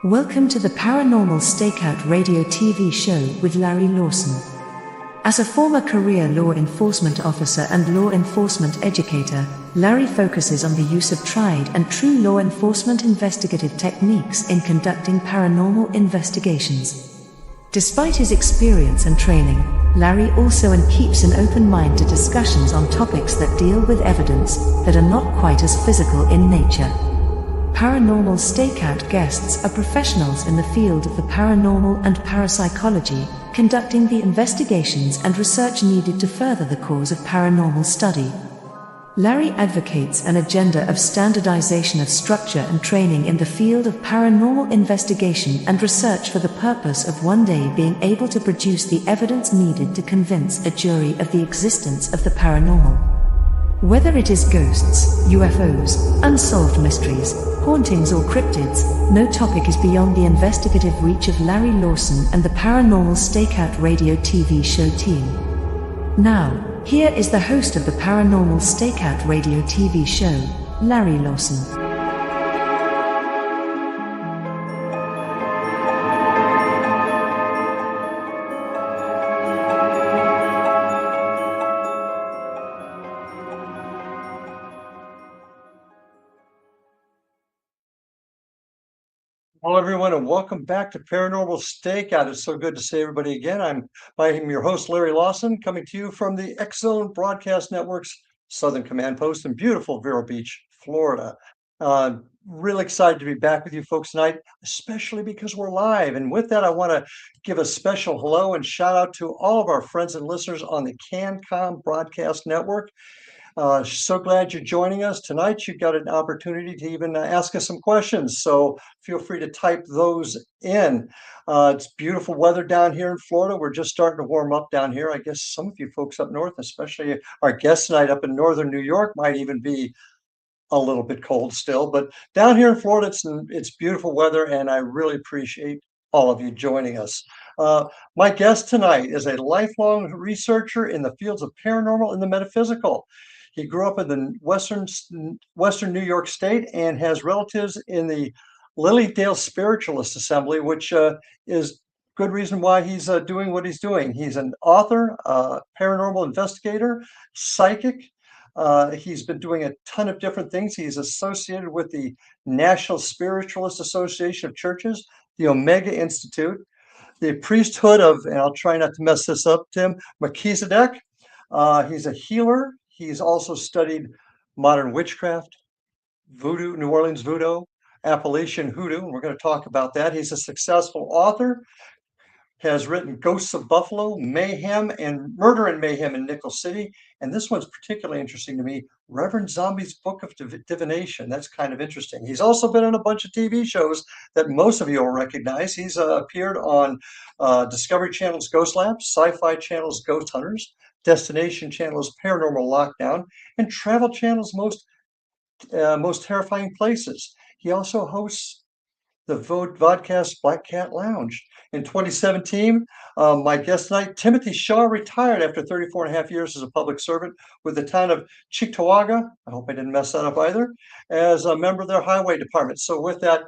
Welcome to the Paranormal Stakeout radio TV show with Larry Lawson. As a former career law enforcement officer and law enforcement educator, Larry focuses on the use of tried and true law enforcement investigative techniques in conducting paranormal investigations. Despite his experience and training, Larry also keeps an open mind to discussions on topics that deal with evidence that are not quite as physical in nature. Paranormal Stakeout guests are professionals in the field of the paranormal and parapsychology, conducting the investigations and research needed to further the cause of paranormal study. Larry advocates an agenda of standardization of structure and training in the field of paranormal investigation and research for the purpose of one day being able to produce the evidence needed to convince a jury of the existence of the paranormal. Whether it is ghosts, UFOs, unsolved mysteries, hauntings or cryptids, no topic is beyond the investigative reach of Larry Lawson and the Paranormal Stakeout radio TV show team. Now, here is the host of the Paranormal Stakeout radio TV show, Larry Lawson. Hello, everyone, and welcome back to Paranormal Stakeout. It's so good to see everybody again. I'm your host, Larry Lawson, coming to you from the X-Zone Broadcast Network's Southern Command Post in beautiful Vero Beach, Florida. Really excited to be back with you folks tonight, especially because we're live. And with that, I want to give a special hello and shout out to all of our friends and listeners on the CanCom Broadcast Network. So glad you're joining us tonight. You've got an opportunity to even ask us some questions, so feel free to type those in. It's beautiful weather down here in Florida. We're just starting to warm up down here. I guess some of you folks up north, especially our guest tonight up in northern New York, might even be a little bit cold still. But down here in Florida, it's beautiful weather, and I really appreciate all of you joining us. My guest tonight is a lifelong researcher in the fields of paranormal and the metaphysical. He grew up in the western New York State and has relatives in the Lilydale Spiritualist Assembly, which is good reason why he's doing what he's doing. He's an author, paranormal investigator, psychic. He's been doing a ton of different things. He's associated with the National Spiritualist Association of Churches, the Omega Institute, the Priesthood of, and I'll try not to mess this up, Tim, Melchizadek. He's a healer. He's also studied Modern Witchcraft, Voodoo, New Orleans Voodoo, Appalachian Hoodoo, and we're going to talk about that. He's a successful author, has written Ghosts of Buffalo, Mayhem, and Murder and Mayhem in Nickel City, and this one's particularly interesting to me, Reverend Zombie's Book of Divination. That's kind of interesting. He's also been on a bunch of TV shows that most of you will recognize. He's appeared on Discovery Channel's Ghost Lab, Sci-Fi Channel's Ghost Hunters, Destination Channel's Paranormal Lockdown, and Travel Channel's Most Terrifying Places. He also hosts the vodcast Black Cat Lounge. In 2017, my guest tonight, Timothy Shaw, retired after 34 and a half years as a public servant with the town of Cheektowaga, I hope I didn't mess that up either, as a member of their highway department. So with that,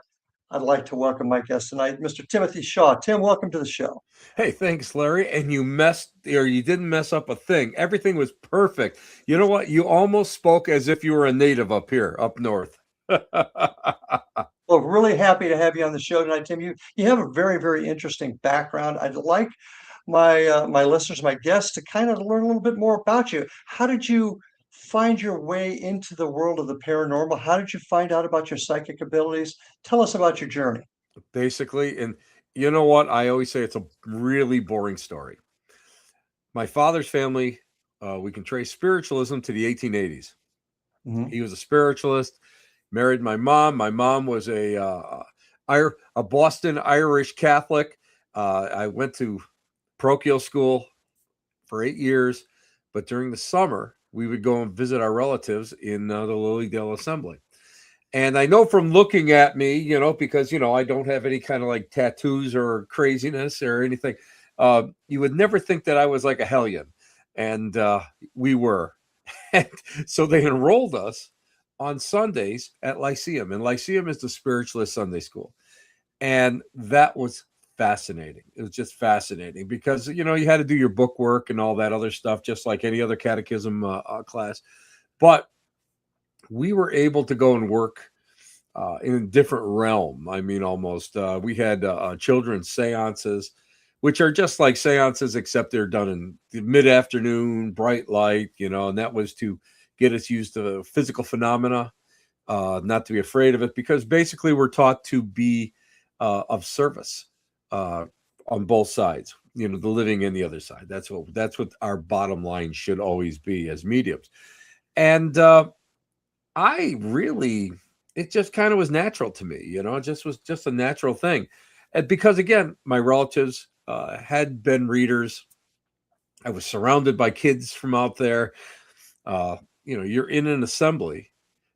I'd like to welcome my guest tonight, Mr. Timothy Shaw. Tim, welcome to the show. Hey, thanks, Larry. And you didn't mess up a thing. Everything was perfect. You know what? You almost spoke as if you were a native up here, up north. Well, really happy to have you on the show tonight, Tim. You have a very, very interesting background. I'd like my listeners, my guests, to kind of learn a little bit more about you. How did you find your way into the world of the paranormal? How did you find out about your psychic abilities? Tell us about your journey. Basically, and you know what? I always say it's a really boring story. My father's family, we can trace spiritualism to the 1880s. Mm-hmm. He was a spiritualist, married my mom. My mom was a Boston Irish Catholic. I went to parochial school for 8 years, but during the summer, we would go and visit our relatives in the Lilydale Assembly. And I know from looking at me, because, I don't have any kind of like tattoos or craziness or anything, you would never think that I was like a hellion. And we were. And so they enrolled us on Sundays at Lyceum. And Lyceum is the Spiritualist Sunday School. And that was fascinating. It was just fascinating because, you had to do your book work and all that other stuff, just like any other catechism class. But we were able to go and work in a different realm. I mean, almost. We had children's seances, which are just like seances, except they're done in the mid-afternoon, bright light, and that was to get us used to physical phenomena, not to be afraid of it, because basically we're taught to be of service on both sides, the living and the other side. That's what our bottom line should always be as mediums. And it just kind of was natural to me, it just was just a natural thing. And because again, my relatives had been readers. I was surrounded by kids from out there. You're in an assembly,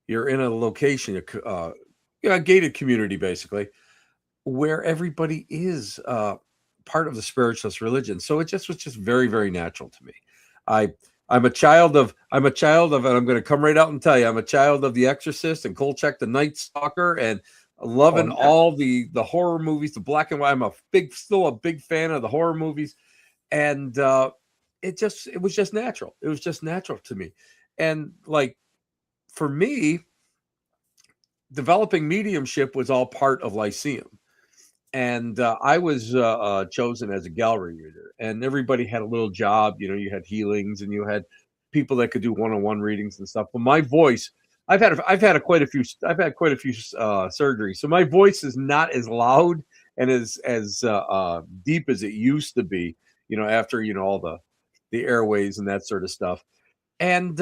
you're in a location, a gated community, basically, where everybody is part of the spiritualist religion. So it was just very, very natural to me. I'm a child of, and I'm going to come right out and tell you, I'm a child of The Exorcist and Kolchak the Night Stalker, and loving all the horror movies, the black and white. I'm still a big fan of the horror movies. And it was just natural. It was just natural to me. And like, for me, developing mediumship was all part of Lyceum. And I was chosen as a gallery reader, and everybody had a little job. You had healings, and you had people that could do one-on-one readings and stuff. But my voice, I've had quite a few surgeries, so my voice is not as loud and as deep as it used to be. After all the airways and that sort of stuff. And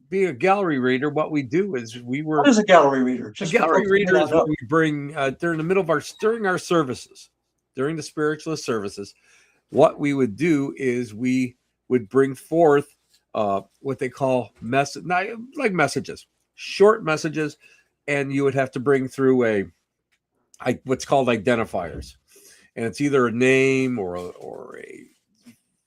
being a gallery reader, what we do is What is a gallery reader? A gallery reader is what we bring during our services, during the spiritualist services. What we would do is we would bring forth what they call messages, short messages, and you would have to bring through what's called identifiers, and it's either a name or a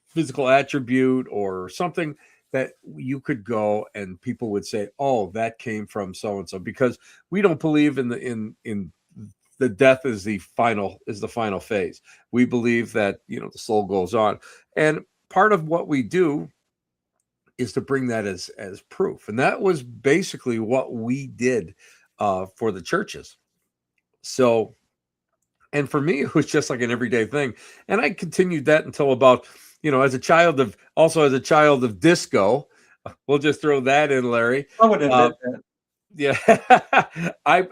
physical attribute or something that you could go and people would say, oh, that came from so and so, because we don't believe in the death is the final phase. We believe that the soul goes on, and part of what we do is to bring that as proof. And that was basically what we did for the churches. So, and for me, it was just like an everyday thing, and I continued that until about, as a child of disco. We'll just throw that in, Larry. I would admit that. Yeah. I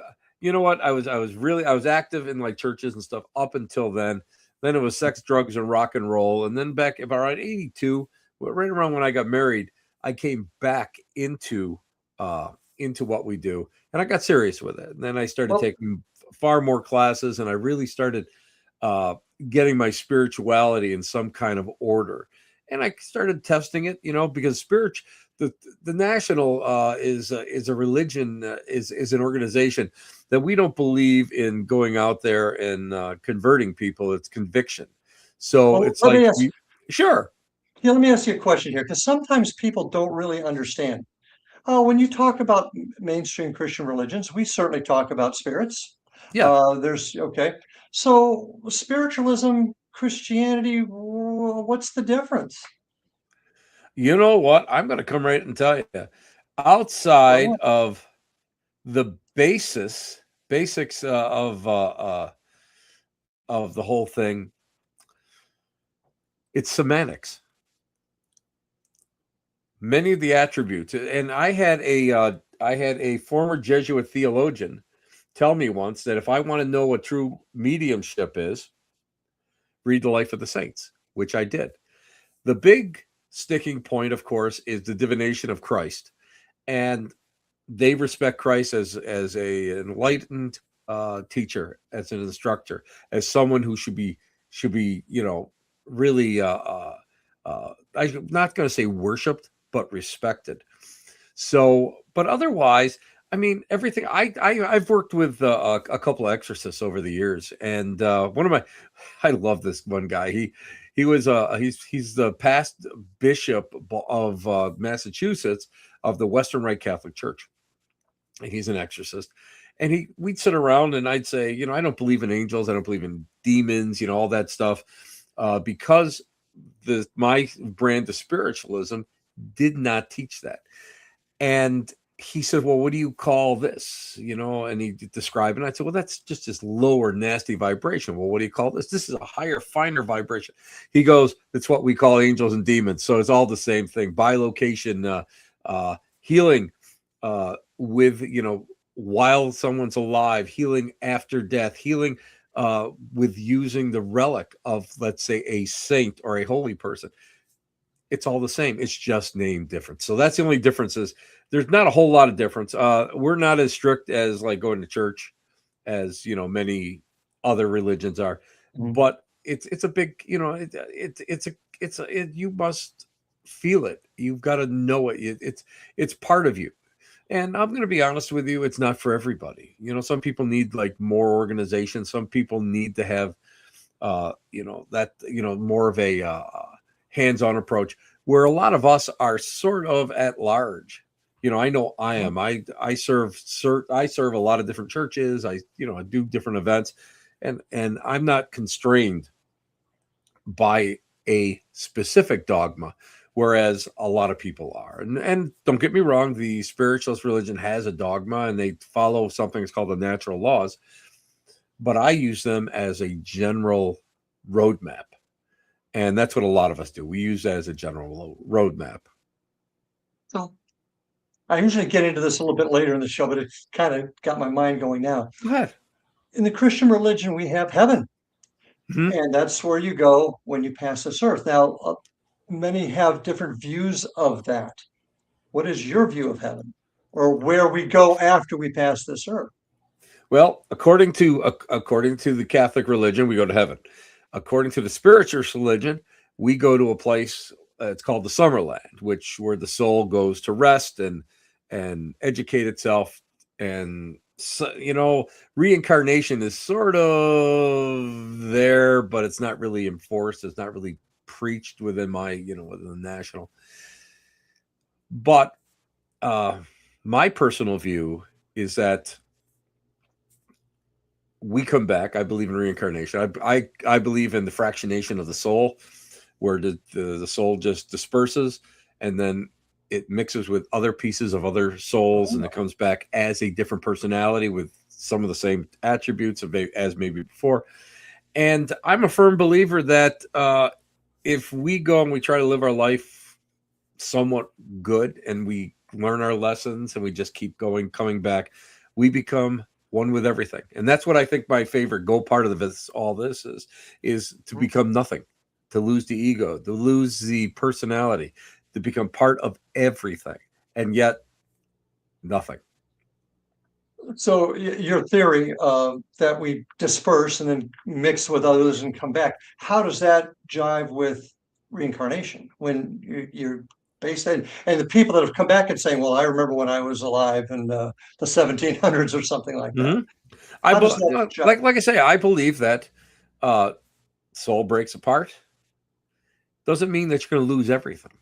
was active in like churches and stuff up until then. Then it was sex, drugs, and rock and roll. And then back around 82, right around when I got married, I came back into what we do, and I got serious with it. And then I started taking far more classes, and I really started getting my spirituality in some kind of order. And I started testing it, because the national is a religion, is an organization that we don't believe in going out there and converting people. It's conviction. So it's like, sure. Yeah, let me ask you a question here, because sometimes people don't really understand. When you talk about mainstream Christian religions, we certainly talk about spirits. Yeah. So spiritualism, Christianity, what's the difference? You know what? I'm going to come right and tell you. Outside of the basics of the whole thing, it's semantics. Many of the attributes, and I had a former Jesuit theologian tell me once that if I want to know what true mediumship is, read the life of the saints, which I did. The big sticking point, of course, is the divination of Christ, and they respect Christ as a enlightened teacher, as an instructor, as someone who should be really I'm not going to say worshipped, but respected. So, but otherwise, I mean, everything. I've worked with a couple of exorcists over the years, and I love this one guy. He's the past bishop of Massachusetts, of the Western Rite Catholic Church, and he's an exorcist. And we'd sit around and I'd say, I don't believe in angels. I don't believe in demons, all that stuff. Because my brand of spiritualism did not teach that. And he said, well, what do you call this? And he described it. And I said, well, that's just this lower, nasty vibration. Well, what do you call this? This is a higher, finer vibration. He goes, it's what we call angels and demons. So it's all the same thing. Bilocation, healing with, while someone's alive, healing after death, healing with using the relic of, let's say, a saint or a holy person. It's all the same. It's just named different. So that's the only difference. Is there's not a whole lot of difference. We're not as strict as like going to church as, many other religions are, but it's a big, you must feel it. You've got to know it. It's part of you. And I'm going to be honest with you, it's not for everybody. Some people need like more organization. Some people need to have, more of a hands-on approach, where a lot of us are sort of at large. I know I am. I serve a lot of different churches. I do different events, and I'm not constrained by a specific dogma, whereas a lot of people are. And don't get me wrong, the spiritualist religion has a dogma and they follow something that's called the natural laws, but I use them as a general roadmap. And that's what a lot of us do. We use that as a general roadmap. So I usually get into this a little bit later in the show, but it's kind of got my mind going now. Go ahead. In the Christian religion, we have heaven. And that's where you go when you pass this earth. Now, many have different views of that. What is your view of heaven, or where we go after we pass this earth? Well, according to the Catholic religion, we go to heaven. According to the spiritualist religion, we go to a place, it's called the Summerland, where the soul goes to rest and educate itself. And reincarnation is sort of there, but it's not really enforced. It's not really preached within within the national. But my personal view is that we come back. I believe in reincarnation. I believe in the fractionation of the soul, where the soul just disperses and then it mixes with other pieces of other souls, and it comes back as a different personality with some of the same attributes as maybe before. And I'm a firm believer that if we go and we try to live our life somewhat good and we learn our lessons and we just keep coming back, we become one with everything. And that's what I think my favorite part of all this is to become nothing, to lose the ego, to lose the personality, to become part of everything, and yet nothing. So your theory that we disperse and then mix with others and come back, how does that jive with reincarnation when you're based in, and the people that have come back and saying, well, I remember when I was alive in the 1700s or something like that. Like I say, I believe that soul breaks apart. Doesn't mean that you're going to lose everything.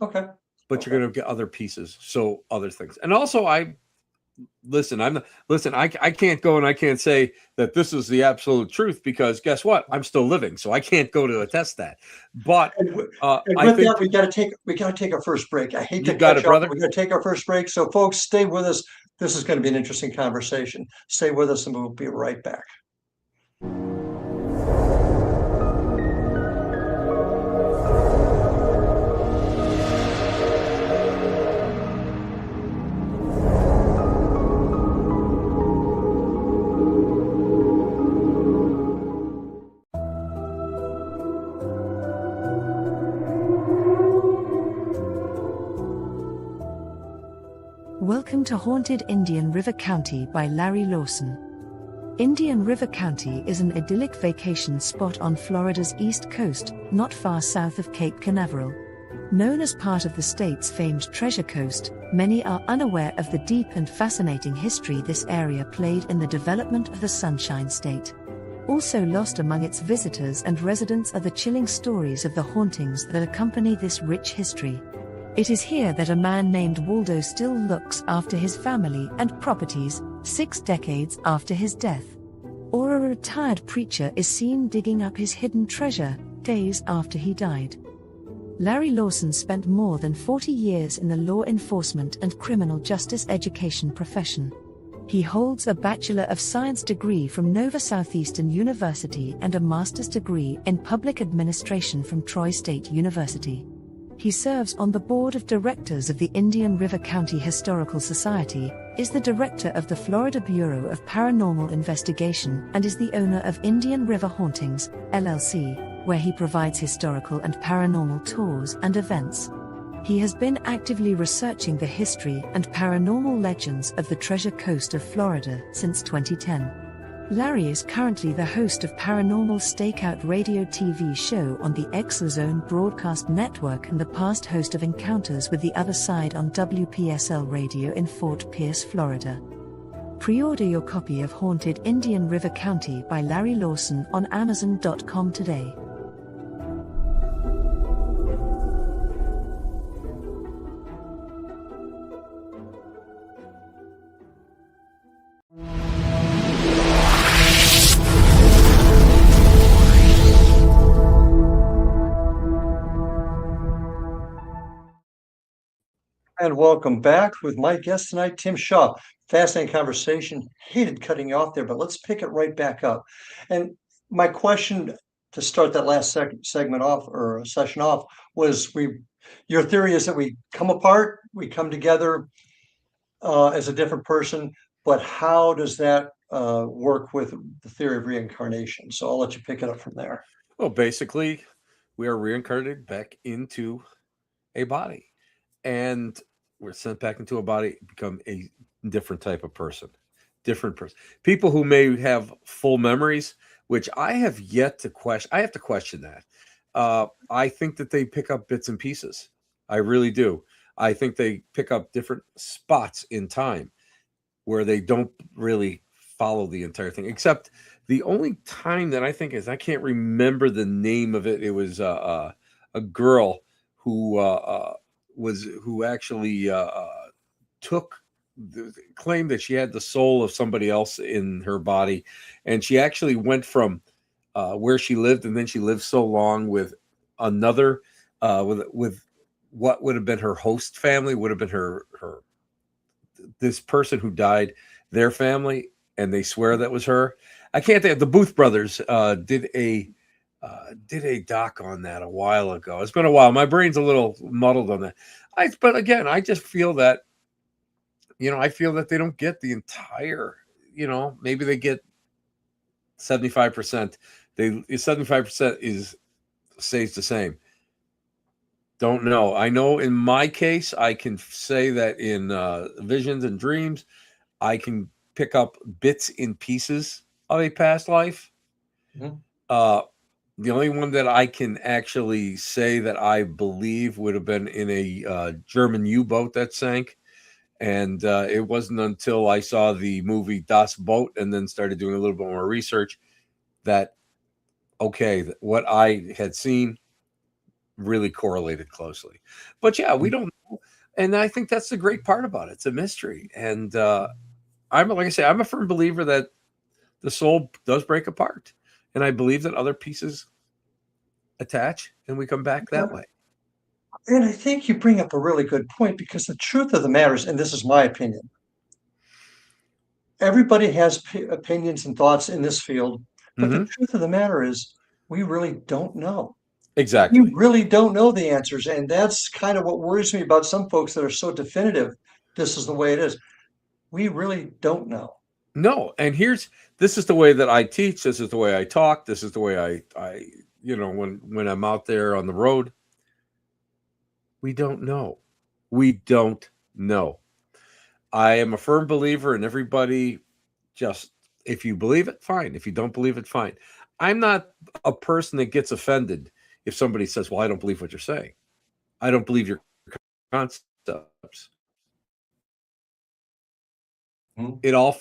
Okay. But you're going to get other pieces. So other things. And also I can't go and I can't say that this is the absolute truth, because guess what? I'm still living. So I can't go to attest that. But and with that, we got to take our first break. I hate to cut you off. We got to take our first break. So folks, stay with us. This is going to be an interesting conversation. Stay with us and we'll be right back. Welcome to Haunted Indian River County by Larry Lawson. Indian River County is an idyllic vacation spot on Florida's east coast, not far south of Cape Canaveral. Known as part of the state's famed Treasure Coast, many are unaware of the deep and fascinating history this area played in the development of the Sunshine State. Also lost among its visitors and residents are the chilling stories of the hauntings that accompany this rich history. It is here that a man named Waldo still looks after his family and properties, 6 decades after his death. Or a retired preacher is seen digging up his hidden treasure, days after he died. Larry Lawson spent more than 40 years in the law enforcement and criminal justice education profession. He holds a Bachelor of Science degree from Nova Southeastern University and a master's degree in public administration from Troy State University. He serves on the board of directors of the Indian River County Historical Society, is the director of the Florida Bureau of Paranormal Investigation, and is the owner of Indian River Hauntings, LLC, where he provides historical and paranormal tours and events. He has been actively researching the history and paranormal legends of the Treasure Coast of Florida since 2010. Larry is currently the host of Paranormal Stakeout radio TV show on the Exozone Broadcast Network and the past host of Encounters with the Other Side on WPSL Radio in Fort Pierce, Florida. Pre-order your copy of Haunted Indian River County by Larry Lawson on Amazon.com today. And welcome back with my guest tonight, Tim Shaw. Fascinating conversation. Hated cutting you off there, but let's pick it right back up. And my question to start that last segment off, or session off, was your theory is that we come apart, we come together as a different person, but how does that work with the theory of reincarnation? So I'll let you pick it up from there. Well, basically, we are reincarnated back into a body, and we're sent back into a body, become a different type of person, different person. People who may have full memories, which I have yet to question. I have to question that. I think that they pick up bits and pieces. I really do. I think they pick up different spots in time where they don't really follow the entire thing, except the only time that I think is, I can't remember the name of it. It was a girl who actually claimed that she had the soul of somebody else in her body, and she actually went from where she lived, and then she lived so long with another with what would have been her host family, would have been her this person who died, their family, and they swear that was her. I can't think. The Booth brothers did a doc on that a while ago. It's been a while. My brain's a little muddled on that. But again, I just feel that, I feel that they don't get the entire, maybe they get 75%. 75% stays the same. Don't know. I know in my case, I can say that in visions and dreams, I can pick up bits and pieces of a past life. Mm-hmm. The only one that I can actually say that I believe would have been in a German U-boat that sank. And it wasn't until I saw the movie Das Boot and then started doing a little bit more research that, okay, what I had seen really correlated closely. But yeah, we don't know. And I think that's the great part about it. It's a mystery. And like I say, I'm a firm believer that the soul does break apart. And I believe that other pieces attach and we come back that way. And I think you bring up a really good point, because the truth of the matter is, and this is my opinion, everybody has opinions and thoughts in this field, but the truth of the matter is, we really don't know. Exactly. We really don't know the answers. And that's kind of what worries me about some folks that are so definitive. This is the way it is. We really don't know. No. And this is the way that I teach. This is the way I talk. This is the way I when I'm out there on the road, we don't know. We don't know. I am a firm believer in everybody. Just, if you believe it, fine. If you don't believe it, fine. I'm not a person that gets offended if somebody says, well, I don't believe what you're saying. I don't believe your concepts. Mm-hmm. It all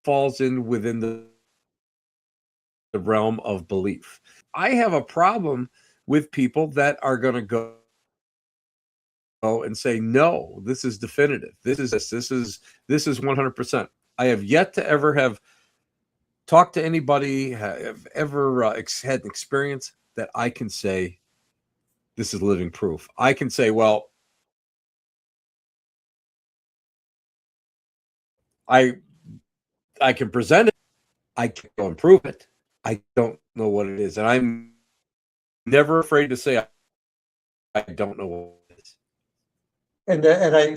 falls within the realm of belief. I have a problem with people that are going to go and say, no, this is definitive. This is 100%. I have yet to ever have talked to anybody, have ever had an experience that I can say, this is living proof. I can say, well, I can present it. I can't go and prove it. I don't know what it is. And I'm never afraid to say, I don't know what it is. And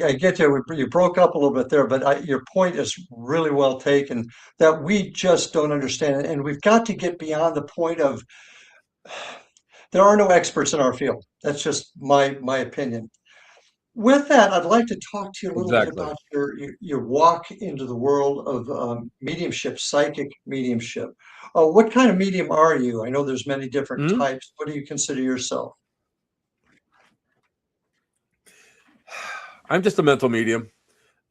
I get you. You broke up a little bit there, but your point is really well taken. That we just don't understand, and we've got to get beyond the point of there are no experts in our field. That's just my opinion. With that, I'd like to talk to you a little bit Exactly. about your walk into the world of mediumship, psychic mediumship. What kind of medium are you? I know there's many different types. What do you consider yourself? I'm just a mental medium.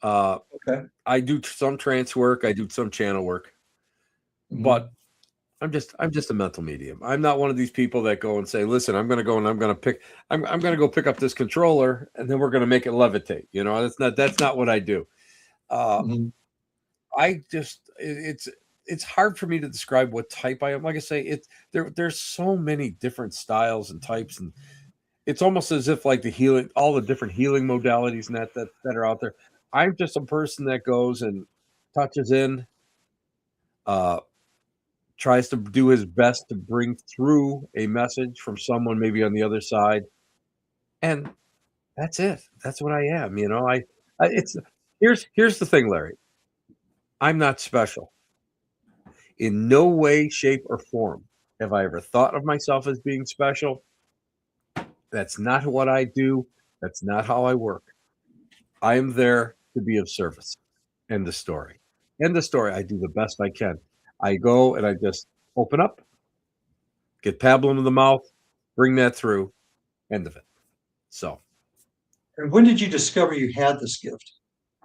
Okay. I do some trance work. I do some channel work, but I'm just a mental medium. I'm not one of these people that go and say, listen, I'm going to go and I'm going to go pick up this controller and then we're going to make it levitate. You know, that's not what I do. I just, it's hard for me to describe what type I am. Like I say, there's so many different styles and types, and it's almost as if like all the different healing modalities and that are out there. I'm just a person that goes and touches in, tries to do his best to bring through a message from someone maybe on the other side, and that's it. That's what I am. You know, here's the thing, Larry. I'm not special. In no way, shape, or form have I ever thought of myself as being special. That's not what I do. That's not how I work. I am there to be of service. End the story. End the story. I do the best I can. I go and I just open up, get pablum in the mouth, bring that through. End of it. So. And when did you discover you had this gift?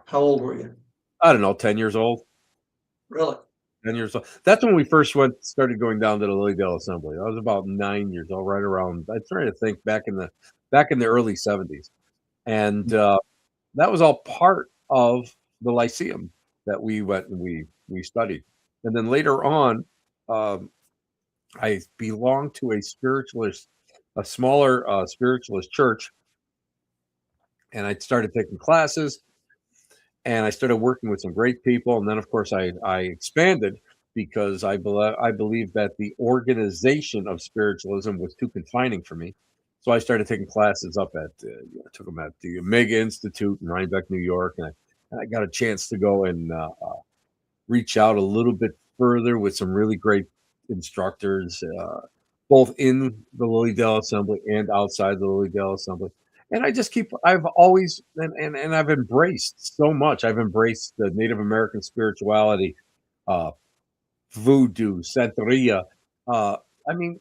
How old were you? I don't know, 10 years old. Really? 10 years old. That's when we first started going down to the Lilydale Assembly. I was about 9 years old, right around. I'm trying to think back in the early 70s, and that was all part of the Lyceum that we went and we studied. And then later on, I belonged to a smaller spiritualist church, and I started taking classes. And I started working with some great people. And then, of course, I expanded because I believe that the organization of spiritualism was too confining for me. So I started taking classes up at, took them at the Omega Institute in Rhinebeck, New York. And I got a chance to go and reach out a little bit further with some really great instructors, both in the Lilydale Assembly and outside the Lilydale Assembly. And I've always, and I've embraced so much. I've embraced the Native American spirituality, voodoo, Santeria. I mean,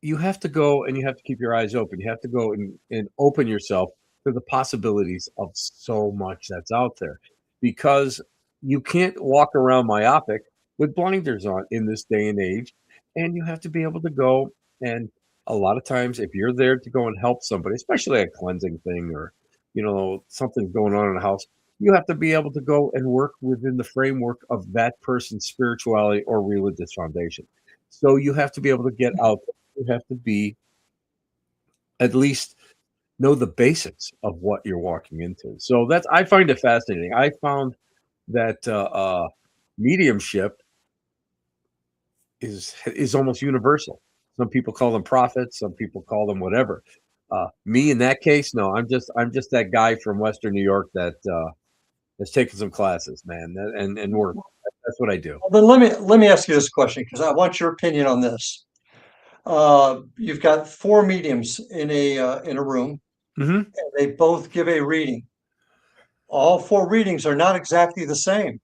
you have to go and you have to keep your eyes open. You have to go and open yourself to the possibilities of so much that's out there, because you can't walk around myopic with blinders on in this day and age. And you have to be able to go, and a lot of times if you're there to go and help somebody, especially a cleansing thing or, something's going on in the house, you have to be able to go and work within the framework of that person's spirituality or religious foundation. So you have to be able to get out there. You have to be at least know the basics of what you're walking into. So I find it fascinating. I found that mediumship is almost universal. Some people call them prophets. Some people call them whatever. Me in that case, no. I'm just that guy from Western New York that has taken some classes, man, and work. That's what I do. Well, then let me ask you this question, because I want your opinion on this. You've got 4 mediums in a room, and they both give a reading. All 4 readings are not exactly the same.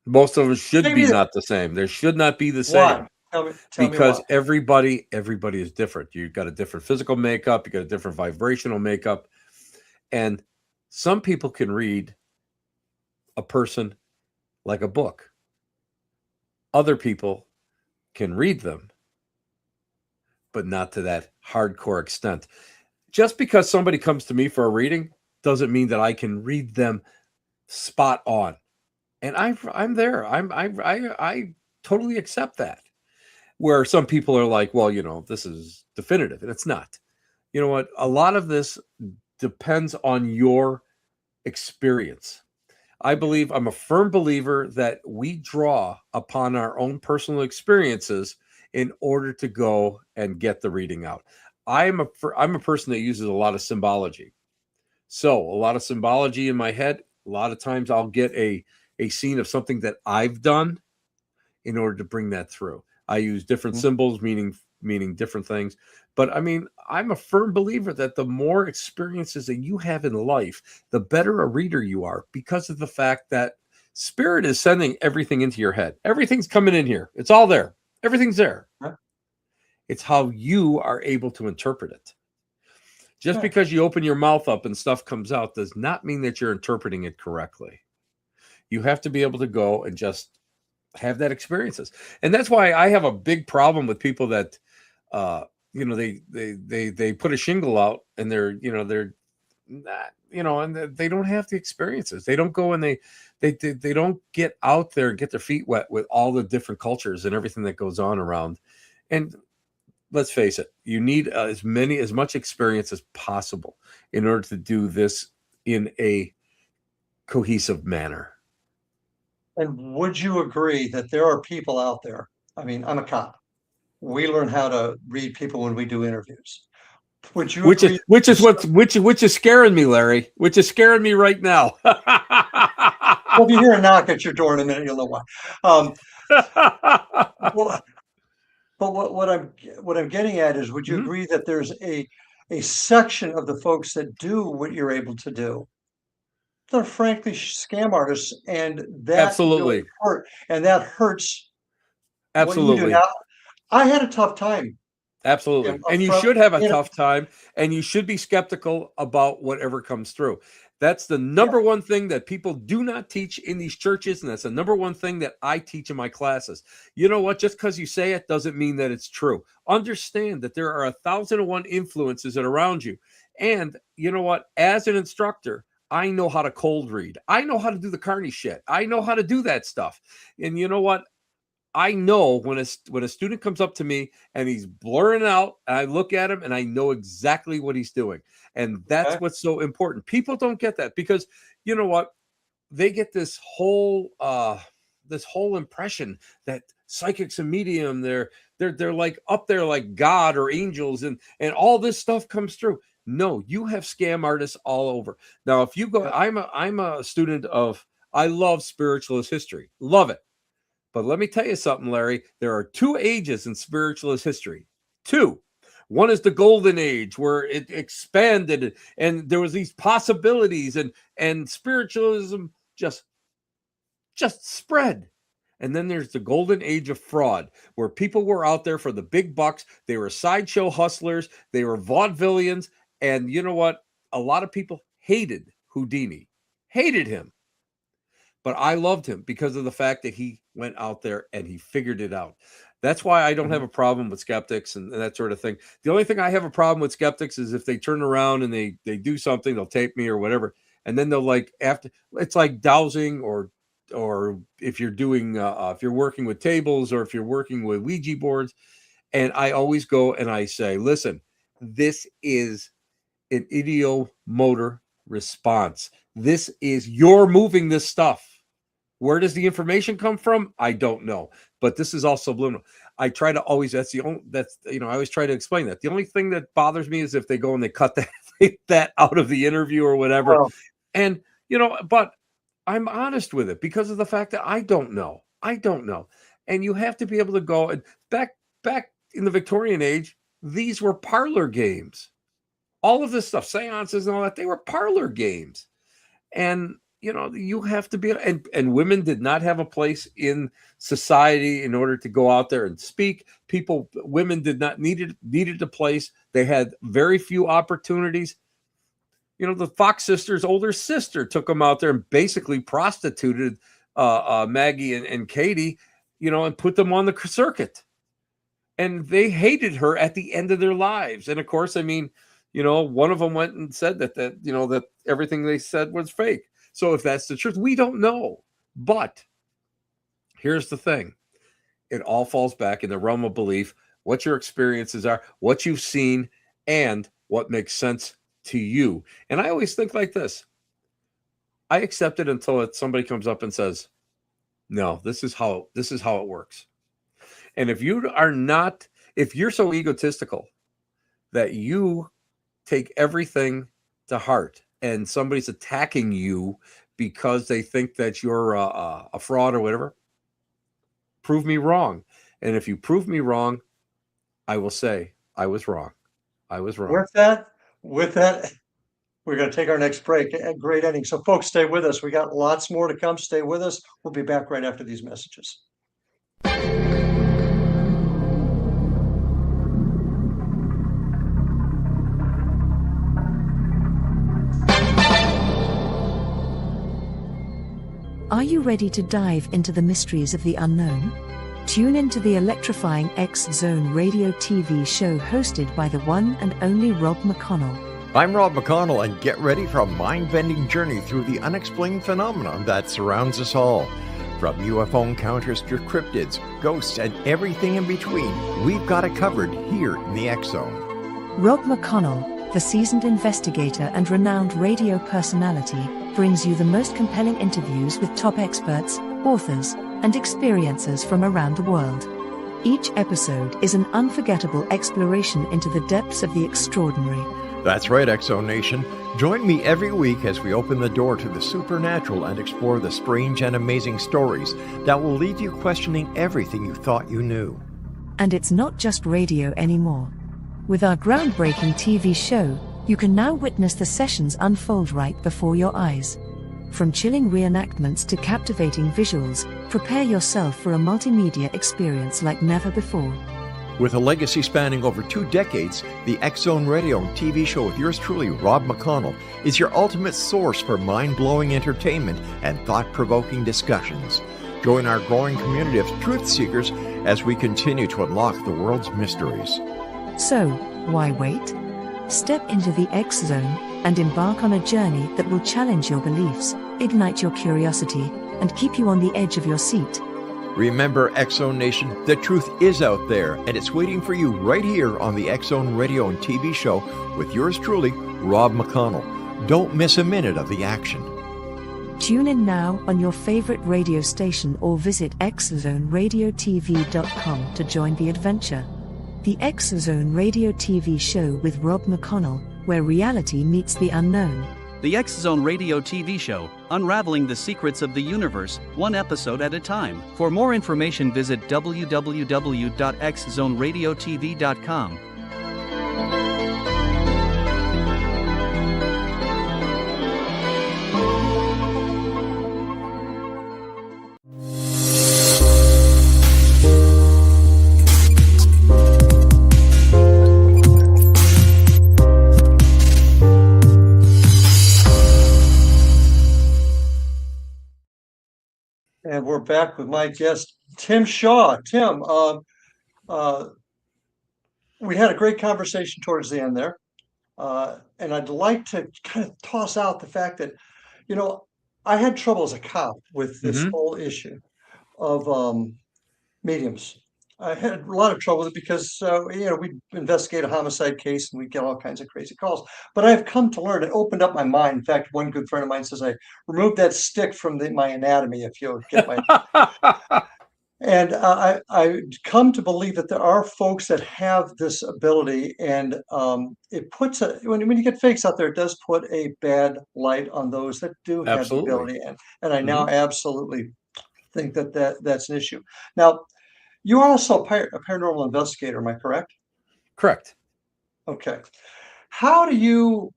Most of them should be not the same. They should not be the same. Why? Tell me Because why. everybody is different. You've got a different physical makeup, you got a different vibrational makeup, and some people can read a person like a book. Other people can read them, but not to that hardcore extent. Just because somebody comes to me for a reading doesn't mean that I can read them spot on. And I'm there. I totally accept that. Where some people are like, well, this is definitive, and it's not. You know what? A lot of this depends on your experience. I'm a firm believer that we draw upon our own personal experiences in order to go and get the reading out. I'm a person that uses a lot of symbology. So a lot of symbology in my head. A lot of times I'll get a scene of something that I've done in order to bring that through. I use different symbols, meaning different things. But I mean, I'm a firm believer that the more experiences that you have in life, the better a reader you are, because of the fact that spirit is sending everything into your head. Everything's coming in here. It's all there. Everything's there. Huh? It's how you are able to interpret it. Just because you open your mouth up and stuff comes out does not mean that you're interpreting it correctly. You have to be able to go and just have that experiences. And that's why I have a big problem with people that they put a shingle out and they're not, and they don't have the experiences. They don't go and they don't get out there and get their feet wet with all the different cultures and everything that goes on around. And let's face it, you need as much experience as possible in order to do this in a cohesive manner. And would you agree that there are people out there? I mean, I'm a cop. We learn how to read people when we do interviews. Would you agree? Which is scaring me, Larry? Which is scaring me right now. Well, if you hear a knock at your door in a minute, you'll know why. But what I'm getting at is, would you agree that there's a section of the folks that do what you're able to do? They're frankly scam artists, and that absolutely that hurts. Absolutely. Now, I had a tough time. Absolutely. And you should have a tough time, and you should be skeptical about whatever comes through. That's the number one thing that people do not teach in these churches, and that's the number one thing that I teach in my classes. You know what? Just because you say it doesn't mean that it's true. Understand that there are 1,001 influences that are around you. And you know what? As an instructor, I know how to cold read. I know how to do the carny shit. I know how to do that stuff. And you know what? I know when a student comes up to me and he's blurring out, I look at him and I know exactly what he's doing. And that's what's so important. People don't get that because you know what? They get this whole impression that psychics and medium, they're like up there like God or angels, and all this stuff comes through. No, you have scam artists all over. Now, if you go, I'm a student of, I love spiritualist history. Love it. But let me tell you something, Larry. There are 2 ages in spiritualist history. 2. One is the golden age where it expanded and there was these possibilities and spiritualism just spread. And then there's the golden age of fraud where people were out there for the big bucks. They were sideshow hustlers. They were vaudevillians. And you know what? A lot of people hated Houdini, hated him. But I loved him because of the fact that he went out there and he figured it out. That's why I don't have a problem with skeptics and that sort of thing. The only thing I have a problem with skeptics is if they turn around and they do something, they'll tape me or whatever. And then they'll it's like dowsing or if you're doing, if you're working with tables or if you're working with Ouija boards. And I always go and I say, listen, this is an idiomotor response. You're moving this stuff. Where does the information come from? I don't know, but this is all subliminal. I try to always, I always try to explain that. The only thing that bothers me is if they go and they cut that out of the interview or whatever. Oh. And, but I'm honest with it because of the fact that I don't know. And you have to be able to go and back in the Victorian age, these were parlor games. All of this stuff, seances and all that, they were parlor games. And, you have to be, and women did not have a place in society in order to go out there and speak. Women did not needed a place. They had very few opportunities. The Fox sisters' older sister took them out there and basically prostituted Maggie and Katie, and put them on the circuit. And they hated her at the end of their lives. And of course, I mean, one of them went and said that everything they said was fake. So if that's the truth, we don't know. But here's the thing. It all falls back in the realm of belief, what your experiences are, what you've seen, and what makes sense to you. And I always think like this. I accept it until somebody comes up and says, no, this is how it works. And if you're so egotistical that you take everything to heart and somebody's attacking you because they think that you're a fraud or whatever, prove me wrong. And if you prove me wrong, I will say I was wrong. I was wrong. With that, we're going to take our next break. A great ending. So folks, stay with us. We got lots more to come. Stay with us. We'll be back right after these messages. Are you ready to dive into the mysteries of the unknown? Tune into the electrifying X Zone radio TV show hosted by the one and only Rob McConnell. I'm Rob McConnell, and get ready for a mind-bending journey through the unexplained phenomenon that surrounds us all. From UFO encounters to cryptids, ghosts, and everything in between, we've got it covered here in the X Zone. Rob McConnell, the seasoned investigator and renowned radio personality, brings you the most compelling interviews with top experts, authors, and experiencers from around the world. Each episode is an unforgettable exploration into the depths of the extraordinary. That's right, X Zone Nation. Join me every week as we open the door to the supernatural and explore the strange and amazing stories that will leave you questioning everything you thought you knew. And it's not just radio anymore. With our groundbreaking TV show, you can now witness the sessions unfold right before your eyes. From chilling reenactments to captivating visuals, prepare yourself for a multimedia experience like never before. With a legacy spanning over 2 decades, the X Zone Radio and TV show with yours truly, Rob McConnell, is your ultimate source for mind-blowing entertainment and thought-provoking discussions. Join our growing community of truth seekers as we continue to unlock the world's mysteries. So, why wait? Step into the X Zone and embark on a journey that will challenge your beliefs, ignite your curiosity, and keep you on the edge of your seat. Remember, X Zone Nation, the truth is out there, and it's waiting for you right here on the X Zone Radio and TV show with yours truly, Rob McConnell. Don't miss a minute of the action. Tune in now on your favorite radio station or visit xzoneradiotv.com to join the adventure. The X Zone Radio TV show with Rob McConnell, where reality meets the unknown. The X Zone Radio TV show, unraveling the secrets of the universe, one episode at a time. For more information, visit www.xzoneradiotv.com. And we're back with my guest, Tim Shaw. Tim, we had a great conversation towards the end there. And I'd like to kind of toss out the fact that, I had trouble as a cop with this whole issue of mediums. I had a lot of trouble with it because, we investigate a homicide case and we get all kinds of crazy calls. But I've come to learn, it opened up my mind. In fact, one good friend of mine says, I removed that stick from my anatomy, if you'll get my... And I come to believe that there are folks that have this ability, and it puts when you get fakes out there, it does put a bad light on those that do have the ability. And I now absolutely think that's an issue. Now, you are also a paranormal investigator, am I correct? Correct. Okay. How do you,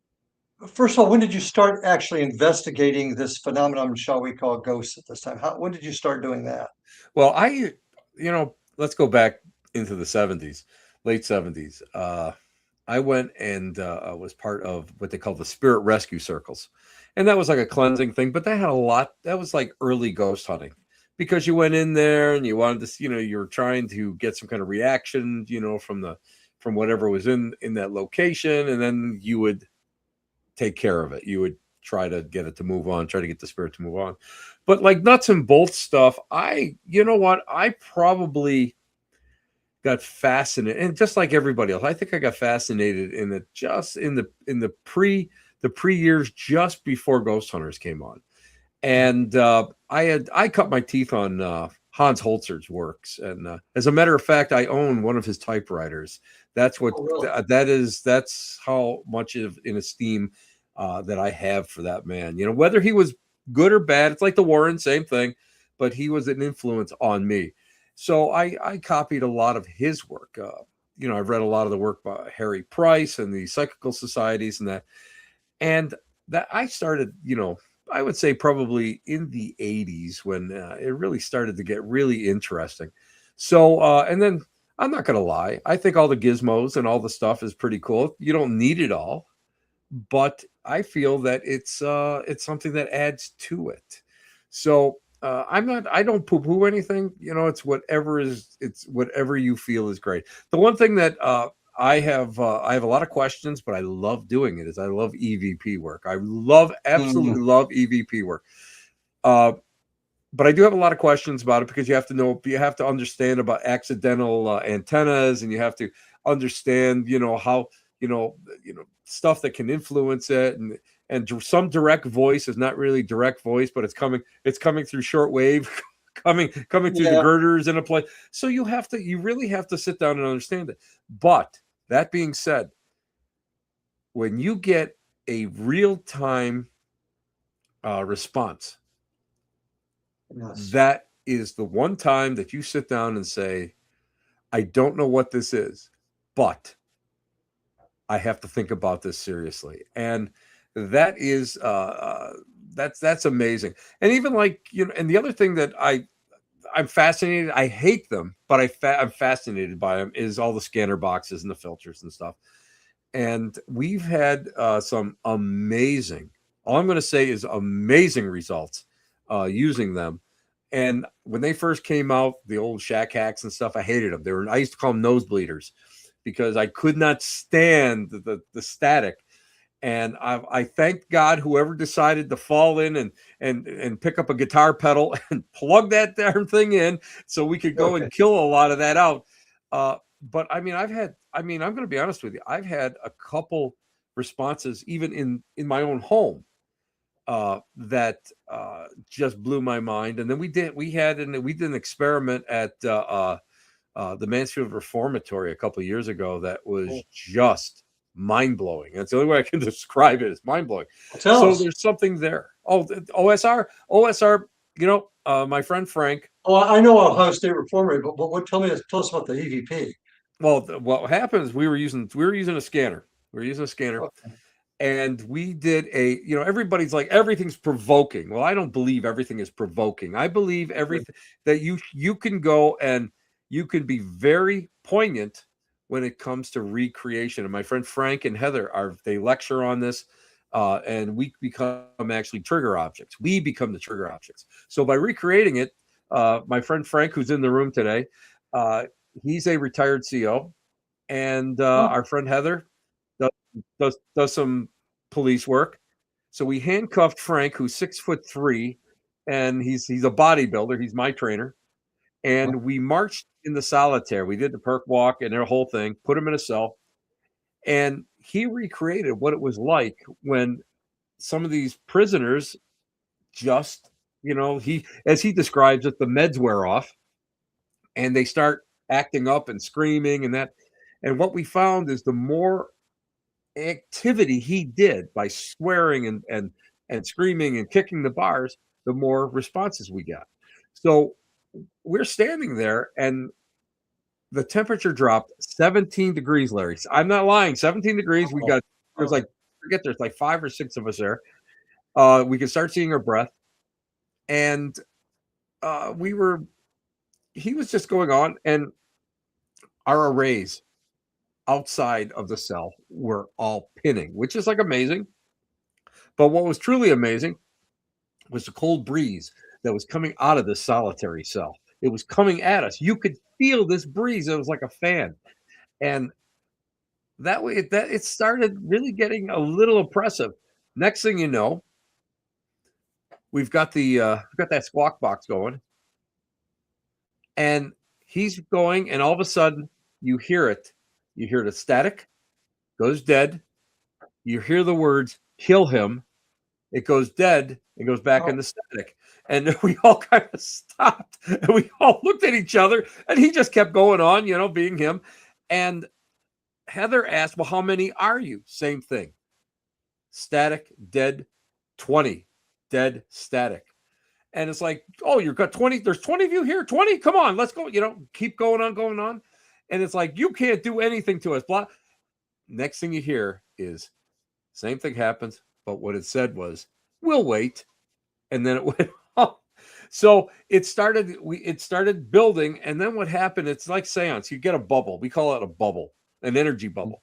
first of all, when did you start actually investigating this phenomenon, shall we call ghosts at this time? When did you start doing that? Well, let's go back into the 70s, late 70s. I went and was part of what they call the spirit rescue circles. And that was like a cleansing thing, but that was like early ghost hunting. Because you went in there and you wanted to, you were trying to get some kind of reaction, from the from whatever was in that location, and then you would take care of it. You would try to get it to move on, try to get the spirit to move on. But like nuts and bolts stuff, you know what? I probably got fascinated, and just like everybody else, I think I got fascinated in it just in the pre years just before Ghost Hunters came on. And I cut my teeth on Hans Holzer's works, and as a matter of fact, I own one of his typewriters. That's what that's how much of in esteem that I have for that man. You know, whether he was good or bad, it's like the Warren, same thing, but he was an influence on me. So I copied a lot of his work. You know, I've read a lot of the work by Harry Price and the Psychical Societies and that I started, you know, I would say probably in the 80s when it really started to get really interesting. So, and then I'm not going to lie, I think all the gizmos and all the stuff is pretty cool. You don't need it all, but I feel that it's something that adds to it. So I don't poo-poo anything. You know, it's whatever you feel is great. The one thing that I have a lot of questions, but I love doing it. I love EVP work. I absolutely love EVP work. But I do have a lot of questions about it because you have to understand about accidental antennas, and you have to understand, you know, how, you know, stuff that can influence it, and some direct voice is not really direct voice, but it's coming through shortwave. coming through the girders in a place. So you really have to sit down and understand it. But that being said, when you get a real-time response, that is the one time that you sit down and say, I don't know what this is, but I have to think about this seriously. And that is that's amazing. And even like, you know, and the other thing that I'm fascinated, I hate them, but I'm fascinated by them, is all the scanner boxes and the filters and stuff. And we've had some amazing, all I'm going to say is amazing results using them. And when they first came out, the old shack hacks and stuff, I hated them. I used to call them nosebleeders because I could not stand the static. And I thank God whoever decided to fall in and pick up a guitar pedal and plug that damn thing in so we could go and kill a lot of that out. But I mean, I'm going to be honest with you. I've had a couple responses even in my own home that just blew my mind. And then we did an experiment at the Mansfield Reformatory a couple of years ago that was just mind-blowing. That's the only way I can describe it. It's mind-blowing. So there's something there. Oh, OSR, you know, my friend Frank. Oh, I know Ohio State Reformatory, but tell us about the EVP. Well, what happens, we were using a scanner. Okay. And we did you know, everybody's like, everything's provoking. Well, I don't believe everything is provoking. I believe everything that you can go and you can be very poignant when it comes to recreation. And my friend Frank and Heather they lecture on this, and we become actually trigger objects. We become the trigger objects. So by recreating it, my friend Frank, who's in the room today, he's a retired CO, and our friend Heather does some police work. So we handcuffed Frank, who's 6'3", and he's a bodybuilder. He's my trainer. And we marched in the solitaire. We did the perk walk and their whole thing, put him in a cell. And he recreated what it was like when some of these prisoners just, you know, as he describes it, the meds wear off and they start acting up and screaming and that. And what we found is the more activity he did by swearing and screaming and kicking the bars, the more responses we got. So we're standing there and the temperature dropped 17 degrees, Larry. I'm not lying. 17 degrees. There's like 5 or 6 of us there. We could start seeing our breath. And he was just going on, and our arrays outside of the cell were all pinning, which is like amazing. But what was truly amazing was the cold breeze that was coming out of this solitary cell. It was coming at us. You could feel this breeze. It was like a fan. And that way, it started really getting a little oppressive. Next thing you know, we've got that squawk box going, and he's going, and all of a sudden you hear it. You hear the static, goes dead. You hear the words "kill him." It goes dead. It goes back into static. And we all kind of stopped and we all looked at each other, and he just kept going on, being him. And Heather asked, well, how many are you? Same thing. Static, dead, 20, dead, static. And it's like, oh, you've got 20. There's 20 of you here. 20. Come on, let's go. Keep going on. And it's like, you can't do anything to us. Blah. Next thing you hear is same thing happens. But what it said was, we'll wait. And then it went off. So it started building. And then what happened, it's like seance. You get a bubble. We call it a bubble, an energy bubble.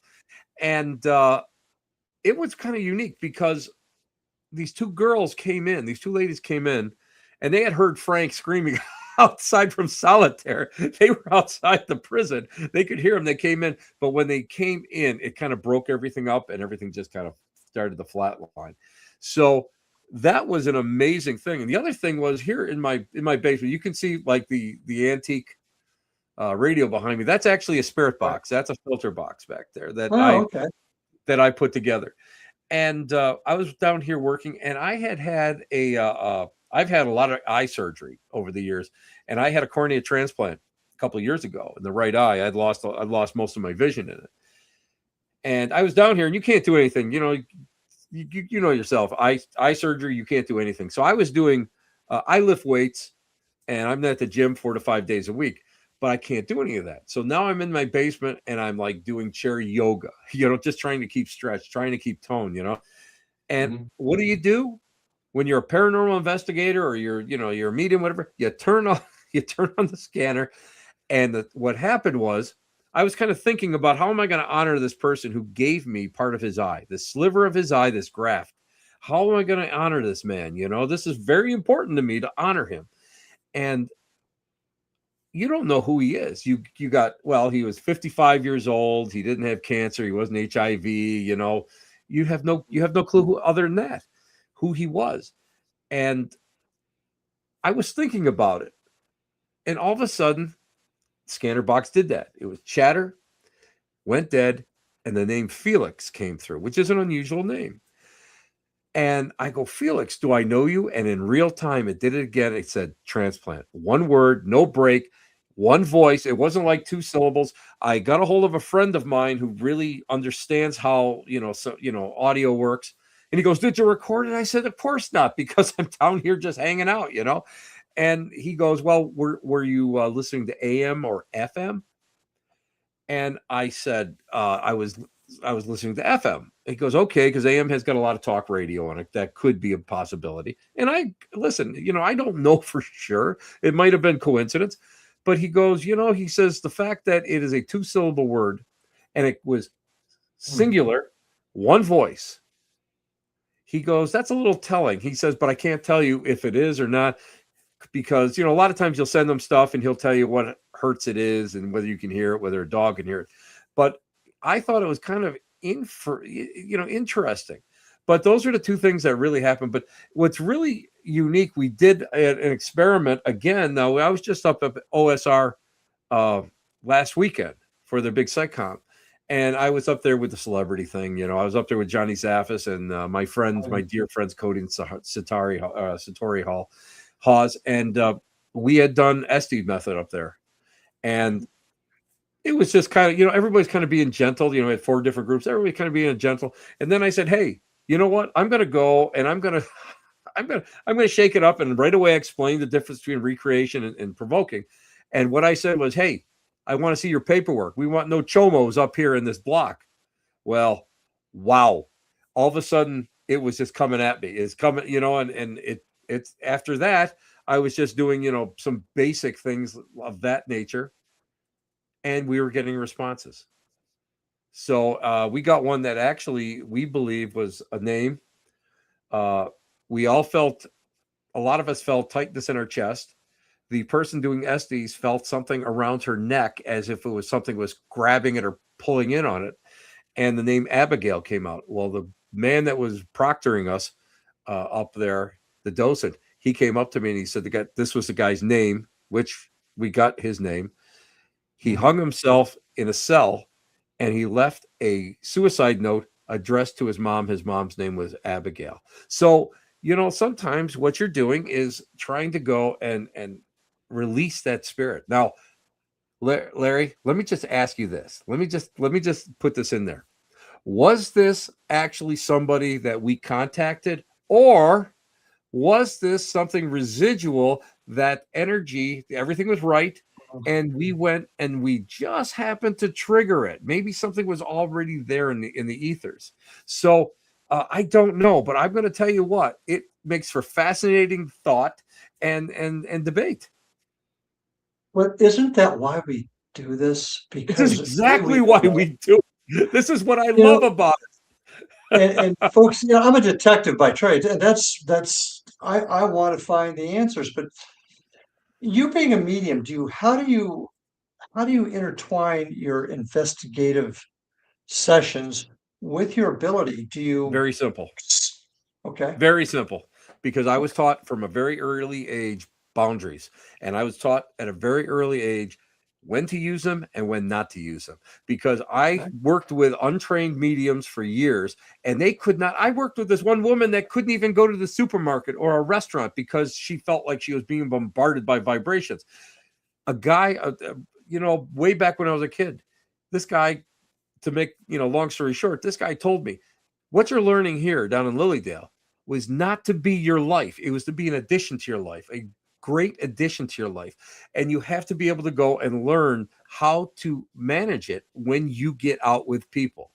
And it was kind of unique because these two ladies came in, and they had heard Frank screaming outside from solitary. They were outside the prison. They could hear him. They came in. But when they came in, it kind of broke everything up, and everything just kind of started the flat line. So that was an amazing thing. And the other thing was, here in my basement, you can see like the antique radio behind me. That's actually a spirit box. That's a filter box back there that I put together. And I was down here working, and I had I've had a lot of eye surgery over the years, and I had a cornea transplant a couple of years ago in the right eye. I'd lost most of my vision in it. And I was down here, and you can't do anything. You know yourself. Eye surgery, you can't do anything. So I was doing. I lift weights, and I'm at the gym 4 to 5 days a week, but I can't do any of that. So now I'm in my basement, and I'm like doing chair yoga. Just trying to keep stretch, trying to keep tone. And what do you do when you're a paranormal investigator or you're a medium, whatever? You turn on the scanner, and what happened was, I was kind of thinking about, how am I going to honor this person who gave me part of his eye, this sliver of his eye, this graft? How am I going to honor this man? This is very important to me to honor him. And you don't know who he is. He was 55 years old. He didn't have cancer. He wasn't HIV. You have no clue other than that, who he was. And I was thinking about it. And all of a sudden, scanner box did that. It was chatter, went dead, and the name Felix came through, which is an unusual name. And I go, Felix, do I know you? And in real time, it did it again. It said transplant. One word, no break, one voice. It wasn't like 2 syllables. I got a hold of a friend of mine who really understands how, audio works. And he goes, did you record it? I said, of course not, because I'm down here just hanging out, And he goes, well, were you listening to AM or FM? And I said, I was listening to FM. He goes, okay, because AM has got a lot of talk radio on it. That could be a possibility. And I listen, I don't know for sure. It might have been coincidence. But he goes, he says the fact that it is a 2-syllable word and it was singular, one voice. He goes, that's a little telling. He says, but I can't tell you if it is or not, because, a lot of times you'll send them stuff and he'll tell you what hertz it is and whether you can hear it, whether a dog can hear it. But I thought it was kind of interesting. But those are the 2 things that really happened. But what's really unique, we did an experiment again. Now, I was just up at OSR last weekend for their big SiteCon. And I was up there with the celebrity thing. I was up there with Johnny Zaffis and my dear friends, Cody and Satori Hawes. And we had done Estes method up there. And it was just kind of, everybody's kind of being gentle. We had 4 different groups. Everybody kind of being gentle. And then I said, hey, you know what? I'm going to go and I'm going to shake it up. And right away, explain the difference between recreation and provoking. And what I said was, hey, I want to see your paperwork. We want no chomos up here in this block. Well, wow. All of a sudden, it was just coming at me. It's coming, and it's after that, I was just doing, some basic things of that nature. And we were getting responses. So we got one that actually we believe was a name. We all felt, a lot of us felt tightness in our chest. The person doing Estes felt something around her neck as if it was something was grabbing it or pulling in on it. and the name Abigail came out. Well, the man that was proctoring us up there, the docent, he came up to me and he said, this was the guy's name, which we got his name. He hung himself in a cell and he left a suicide note addressed to his mom. His mom's name was Abigail. So, sometimes what you're doing is trying to go and release that spirit. Now, Larry, let me just ask you this. Let me just put this in there. Was this actually somebody that we contacted, or was this something residual, that energy, everything was right, and we went and we just happened to trigger it? Maybe something was already there in the ethers. So I don't know, but I'm going to tell you what, it makes for fascinating thought and debate. Well, isn't that why we do this? Because this is exactly why we do it. This is what I love about it. and folks, I'm a detective by trade, and that's I want to find the answers. But you being a medium, how do you intertwine your investigative sessions with your ability? Do you? Very simple. Okay. Very simple. Because I was taught from a very early age boundaries, and I was taught at a very early age when to use them and when not to use them, because I worked with untrained mediums for years, and they could not. I worked with this one woman that couldn't even go to the supermarket or a restaurant because she felt like she was being bombarded by vibrations. A guy, way back when I was a kid, this guy, to make, long story short, this guy told me, what you're learning here down in Lilydale was not to be your life. It was to be an addition to your life, a great addition to your life. And you have to be able to go and learn how to manage it when you get out with people.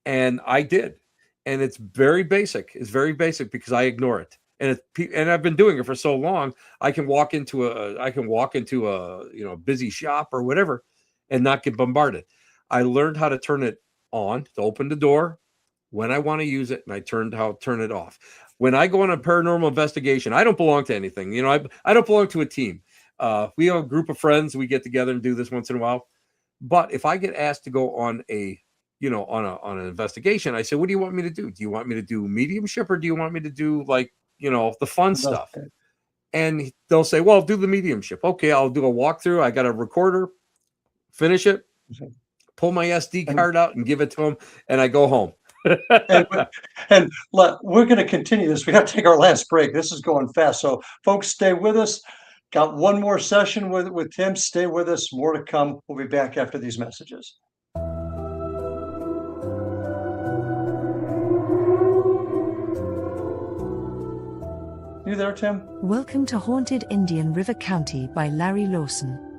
And I did. And it's very basic. It's very basic because I ignore it. And I've been doing it for so long. I can walk into a busy shop or whatever and not get bombarded. I learned how to turn it on, to open the door when I want to use it, and I turn it off. When I go on a paranormal investigation, I don't belong to anything. I don't belong to a team. We have a group of friends. We get together and do this once in a while. But if I get asked to go on on an investigation, I say, what do you want me to do? Do you want me to do mediumship, or do you want me to do the fun stuff? And they'll say, well, do the mediumship. Okay, I'll do a walkthrough. I got a recorder, finish it, pull my SD card out and give it to them, and I go home. and we're going to continue this. We have to take our last break. This is going fast. So folks, stay with us. Got one more session with Tim. Stay with us. More to come. We'll be back after these messages. You there, Tim? Welcome to Haunted Indian River County by Larry Lawson.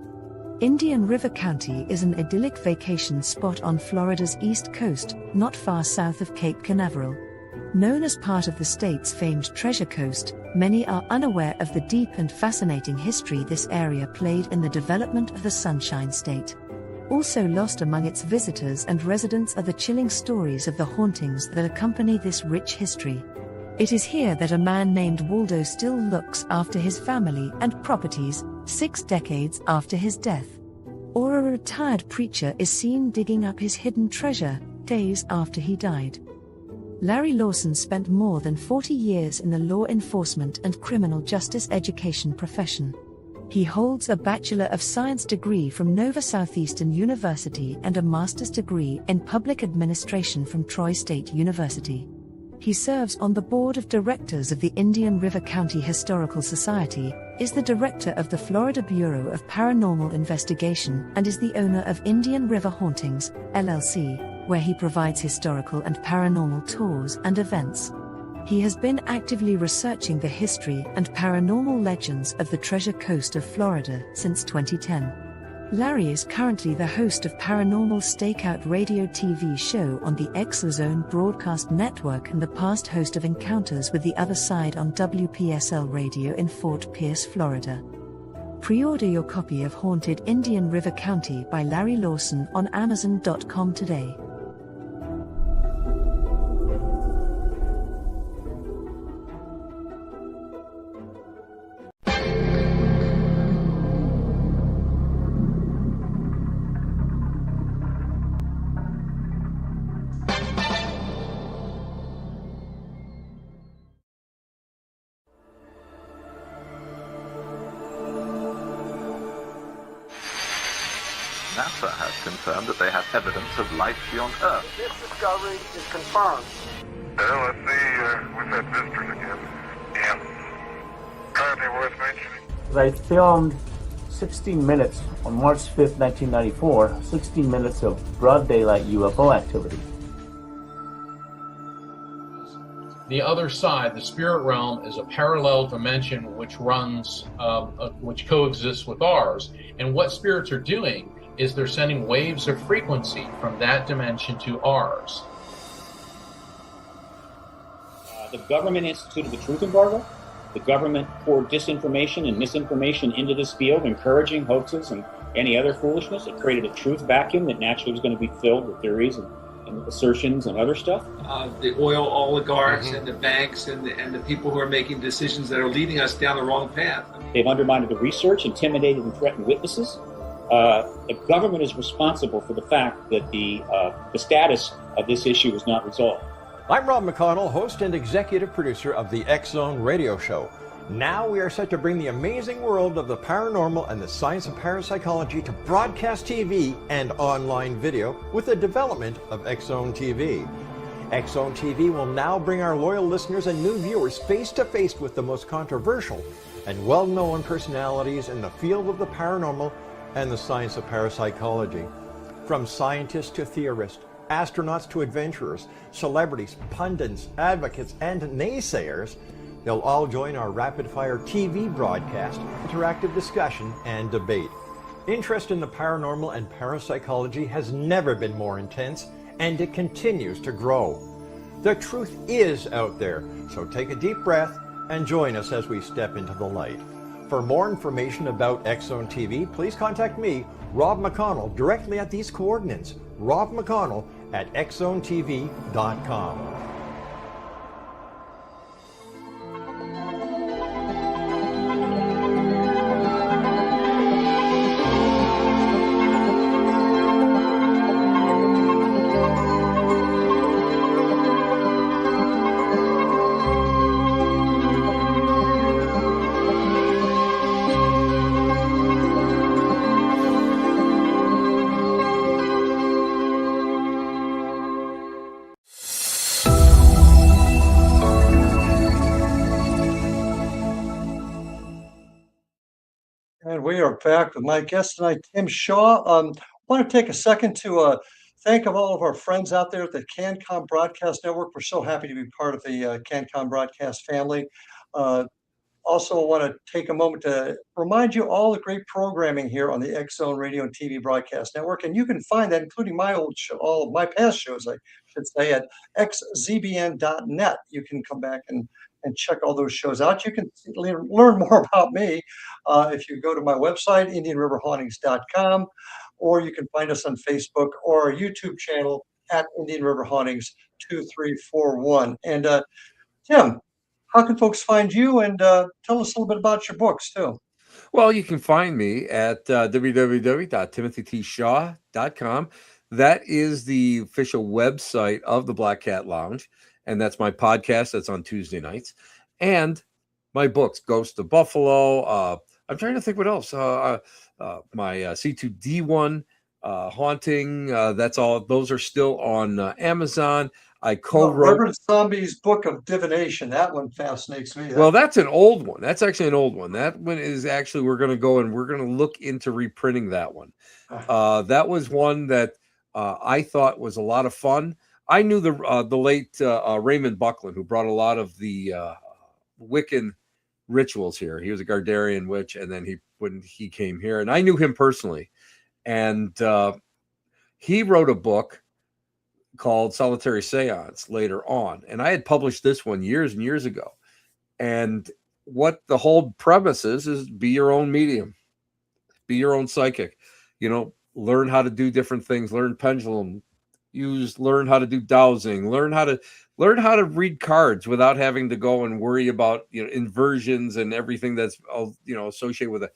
Indian River County is an idyllic vacation spot on Florida's east coast, not far south of Cape Canaveral. Known as part of the state's famed Treasure Coast, many are unaware of the deep and fascinating history this area played in the development of the Sunshine State. Also lost among its visitors and residents are the chilling stories of the hauntings that accompany this rich history. It is here that a man named Waldo still looks after his family and properties, 6 decades after his death. Or a retired preacher is seen digging up his hidden treasure, days after he died. Larry Lawson spent more than 40 years in the law enforcement and criminal justice education profession. He holds a Bachelor of Science degree from Nova Southeastern University and a master's degree in public administration from Troy State University. He serves on the board of directors of the Indian River County Historical Society, is the director of the Florida Bureau of Paranormal Investigation, and is the owner of Indian River Hauntings, LLC, where he provides historical and paranormal tours and events. He has been actively researching the history and paranormal legends of the Treasure Coast of Florida since 2010. Larry is currently the host of Paranormal Stakeout radio TV show on the Exozone Broadcast Network and the past host of Encounters with the Other Side on WPSL Radio in Fort Pierce, Florida. Pre-order your copy of Haunted Indian River County by Larry Lawson on Amazon.com today. NASA has confirmed that they have evidence of life beyond Earth. This discovery is confirmed. Well, let's see, we've had visitors again. Yeah. Anything worth mentioning? I filmed 16 minutes on March 5th, 1994, 16 minutes of broad daylight UFO activity. The other side, the spirit realm, is a parallel dimension which runs, which coexists with ours. And what spirits are doing is they're sending waves of frequency from that dimension to ours. The government instituted the truth embargo. The government poured disinformation and misinformation into this field, encouraging hoaxes and any other foolishness. It created a truth vacuum that naturally was going to be filled with theories and assertions and other stuff. The oil oligarchs and the banks and the people who are making decisions that are leading us down the wrong path. They've undermined the research, intimidated and threatened witnesses. The government is responsible for the fact that the status of this issue is not resolved. I'm Rob McConnell, host and executive producer of the X-Zone radio show. Now we are set to bring the amazing world of the paranormal and the science of parapsychology to broadcast TV and online video with the development of X-Zone TV. X-Zone TV will now bring our loyal listeners and new viewers face to face with the most controversial and well-known personalities in the field of the paranormal and the science of parapsychology. From scientists to theorists, astronauts to adventurers, celebrities, pundits, advocates, and naysayers, they'll all join our rapid-fire TV broadcast, interactive discussion, and debate. Interest in the paranormal and parapsychology has never been more intense, and it continues to grow. The truth is out there, so take a deep breath and join us as we step into the light. For more information about X-Zone TV, please contact me, Rob McConnell, directly at these coordinates, Rob McConnell at xzonetv.com. And we are back with my guest tonight, Tim Shaw. I want to take a second to thank all of our friends out there at the CanCom Broadcast Network. We're so happy to be part of the CanCom Broadcast family. Also want to take a moment to remind you all the great programming here on the X-Zone Radio and TV Broadcast Network. And you can find that, including my old show, all of my past shows, I should say, at xzbn.net. You can come back and check all those shows out. You can learn more about me if you go to my website, IndianRiverHauntings.com, or you can find us on Facebook or our YouTube channel at Indian River Hauntings 2341. And Tim, how can folks find you? And tell us a little bit about your books, too. Well, you can find me at www.timothytshaw.com. That is the official website of the Black Cat Lounge. And that's my podcast that's on Tuesday nights. And my books, Ghost of Buffalo. I'm trying to think what else. My C2D1 Haunting. That's all. Those are still on Amazon. I co-wrote Reverend Zombie's Book of Divination. That one fascinates me. Well, that's an old one. That's actually an old one. That one is actually, we're going to go and we're going to look into reprinting that one. That was one that I thought was a lot of fun. I knew the late Raymond Buckland, who brought a lot of the Wiccan rituals here. He was a Gardarian witch, and then when he came here, and I knew him personally, and he wrote a book called Solitary Seance later on, and I had published this one years and years ago. And what the whole premise is be your own medium, be your own psychic. Learn how to do different things. Learn pendulum. Learn how to do dowsing. Learn how to read cards without having to go and worry about inversions and everything that's associated with it.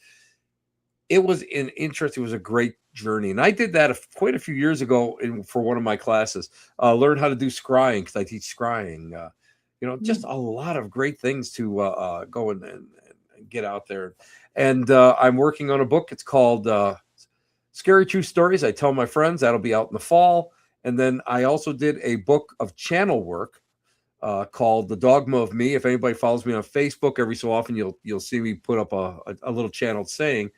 It was an interest. It was a great journey, and I did that quite a few years ago for one of my classes. Learn how to do scrying because I teach scrying. Just a lot of great things to go and get out there. And I'm working on a book. It's called Scary True Stories. I tell my friends that'll be out in the fall. And then I also did a book of channel work called The Dogma of Me. If anybody follows me on Facebook, every so often you'll see me put up a little channeled saying.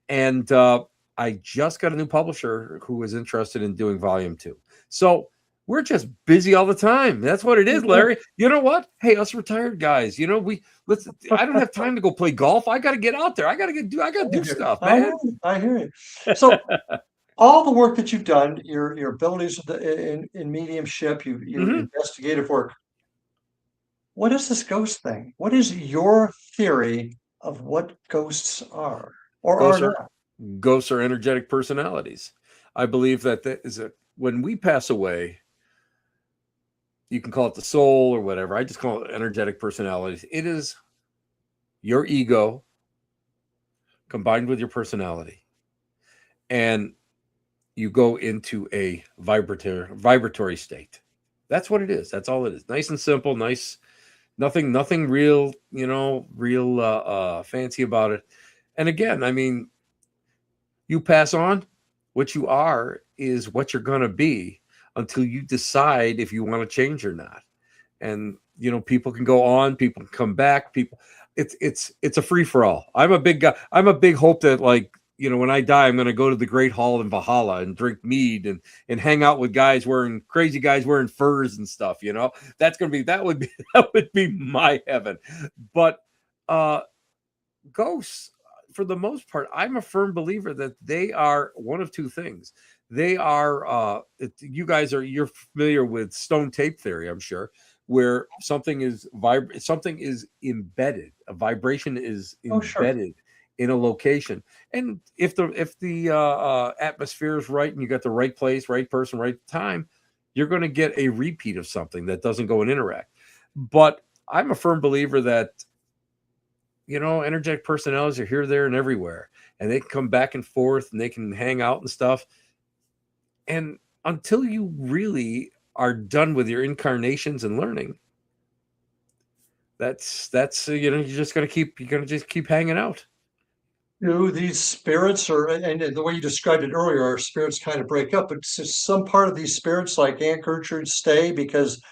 And I just got a new publisher who is interested in doing volume 2. So we're just busy all the time. That's what it is, Larry. You know what? Hey, us retired guys, I don't have time to go play golf. I got to get out there. I got to do stuff, man. I hear you. So all the work that you've done, your abilities in mediumship, your investigative work. What is this ghost thing? What is your theory of what ghosts are or are not? Ghosts are energetic personalities. I believe that when we pass away, you can call it the soul or whatever. I just call it energetic personalities. It is your ego combined with your personality. And you go into a vibratory state. That's what it is. That's all it is. Nice and simple, nice. Nothing real, real fancy about it. And again, I mean, you pass on. What you are is what you're going to be until you decide if you want to change or not. And, people can go on, people can come back, it's a free for all. I'm a big guy. I'm a big hope that when I die, I'm going to go to the Great Hall in Valhalla and drink mead and hang out with crazy guys wearing furs and stuff. That would be my heaven. But ghosts, for the most part, I'm a firm believer that they are one of two things. They are, you're familiar with stone tape theory, I'm sure, where something is embedded, a vibration is embedded in a location. And if the atmosphere is right and you got the right place, right person, right time, you're going to get a repeat of something that doesn't go and interact. But I'm a firm believer that energetic personalities are here, there, and everywhere, and they can come back and forth and they can hang out and stuff. And until you really are done with your incarnations and learning, that's you're just going to keep hanging out. These spirits and the way you described it earlier, our spirits kind of break up, but some part of these spirits, like Aunt Gertrude, stay because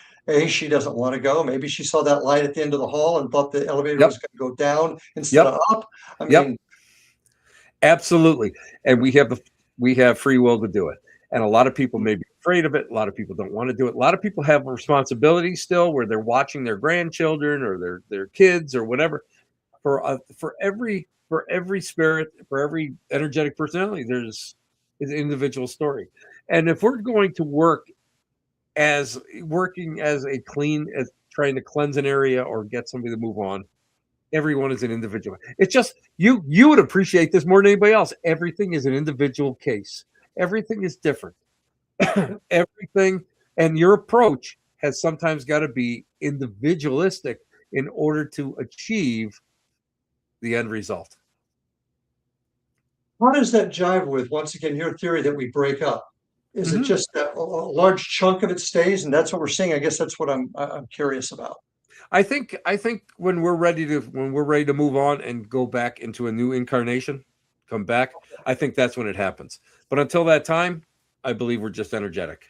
she doesn't want to go. Maybe she saw that light at the end of the hall and thought the elevator was going to go down instead of up. I mean, absolutely. And we have free will to do it. And a lot of people may be afraid of it. A lot of people don't want to do it. A lot of people have responsibility still where they're watching their grandchildren or their kids or whatever. For every spirit, for every energetic personality, there's an individual story. And if we're going to working as trying to cleanse an area or get somebody to move on, everyone is an individual. It's just you would appreciate this more than anybody else. Everything is an individual case. Everything is different. Everything, and your approach has sometimes got to be individualistic in order to achieve the end result. How does that jive with, once again, your theory that we break up? Is it just that a large chunk of it stays, and that's what we're seeing? I guess that's what I'm curious about. I think when we're ready to move on and go back into a new incarnation, come back, I think that's when it happens. But until that time, I believe we're just energetic.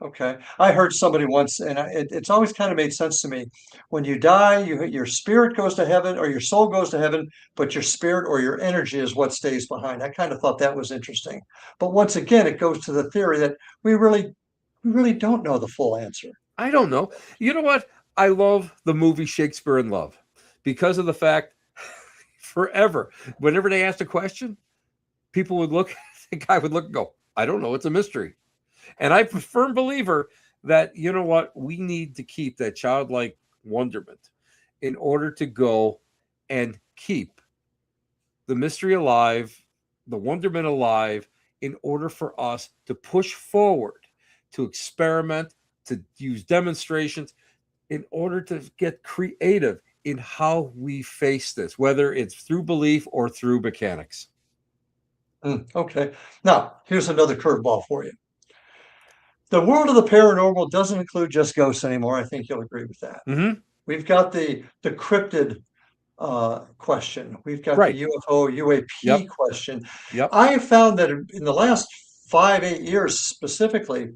Okay. I heard somebody once, and it's always kind of made sense to me. When you die, your spirit goes to heaven, or your soul goes to heaven, but your spirit or your energy is what stays behind. I kind of thought that was interesting. But once again, it goes to the theory that we really don't know the full answer. I don't know. You know what? I love the movie Shakespeare in Love because of the fact forever, whenever they asked a question, people would look, the guy would look and go, I don't know. It's a mystery. And I'm a firm believer that, you know what, we need to keep that childlike wonderment in order to go and keep the mystery alive, the wonderment alive, in order for us to push forward, to experiment, to use demonstrations, in order to get creative in how we face this, whether it's through belief or through mechanics. Okay. Now, here's another curveball for you. The world of the paranormal doesn't include just ghosts anymore. I think you'll agree with that. Mm-hmm. We've got the cryptid question. We've got Right. the UFO UAP Yep. question. Yep. I have found that in the last 5-8 years specifically,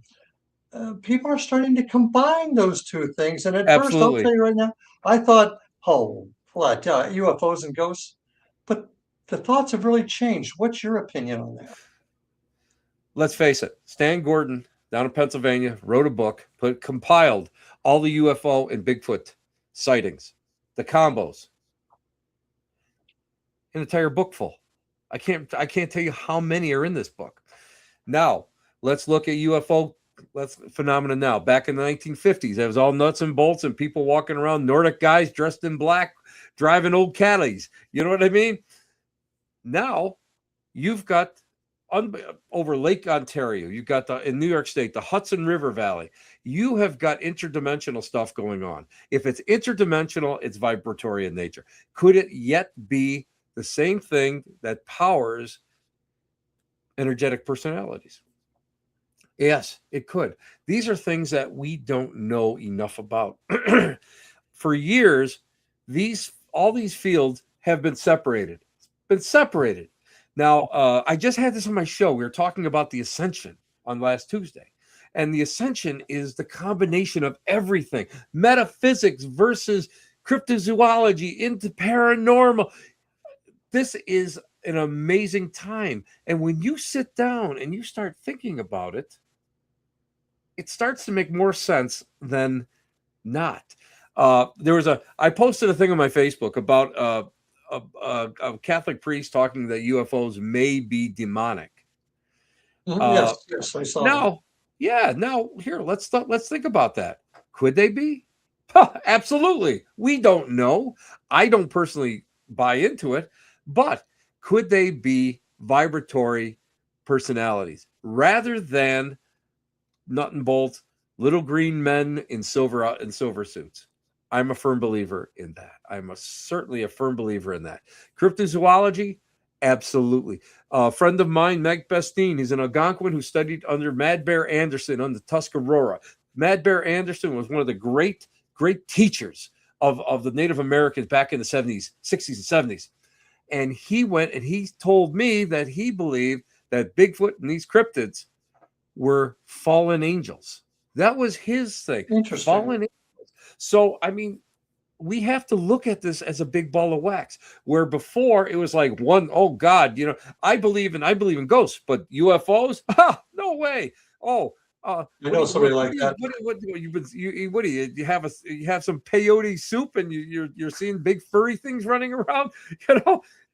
people are starting to combine those two things. And at first, I'll Absolutely. tell you right now, I thought, oh, what, UFOs and ghosts? But the thoughts have really changed. What's your opinion on that? Let's face it. Stan Gordon down in Pennsylvania wrote a book, compiled all the UFO and Bigfoot sightings, the combos, an entire book full. I can't tell you how many are in this book. Now, let's look at UFO phenomena now. Back in the 1950s, it was all nuts and bolts and people walking around, Nordic guys dressed in black, driving old Caddies. You know what I mean? Now, you've got over Lake Ontario, you've got in New York State, the Hudson River Valley. You have got interdimensional stuff going on. If it's interdimensional, it's vibratory in nature. Could it yet be the same thing that powers energetic personalities? Yes, it could. These are things that we don't know enough about. For years, all these fields have been separated. Now, I just had this on my show. We were talking about the ascension on last Tuesday. And the ascension is the combination of everything. Metaphysics versus cryptozoology into paranormal. This is an amazing time. And when you sit down and you start thinking about it, it starts to make more sense than not. I posted a thing on my Facebook about a Catholic priest talking that UFOs may be demonic. Yes, I saw that. Now here, let's think about that. Could they be? Absolutely. We don't know. I don't personally buy into it, but could they be vibratory personalities rather than nut and bolt little green men in silver suits? I'm a firm believer in that. I'm certainly a firm believer in that. Cryptozoology, absolutely. A friend of mine, Meg Bestine, he's an Algonquin who studied under Mad Bear Anderson on the Tuscarora. Mad Bear Anderson was one of the great teachers of the Native Americans back in the 70s, 60s, and 70s. And he went and he told me that he believed that Bigfoot and these cryptids were fallen angels. That was his thing. Interesting. Fallen angels. So, I mean, we have to look at this as a big ball of wax, where before it was like oh God, I believe in ghosts, but UFOs, no way. Oh, I know somebody like that. What do you have? You have some peyote soup, and you're seeing big furry things running around.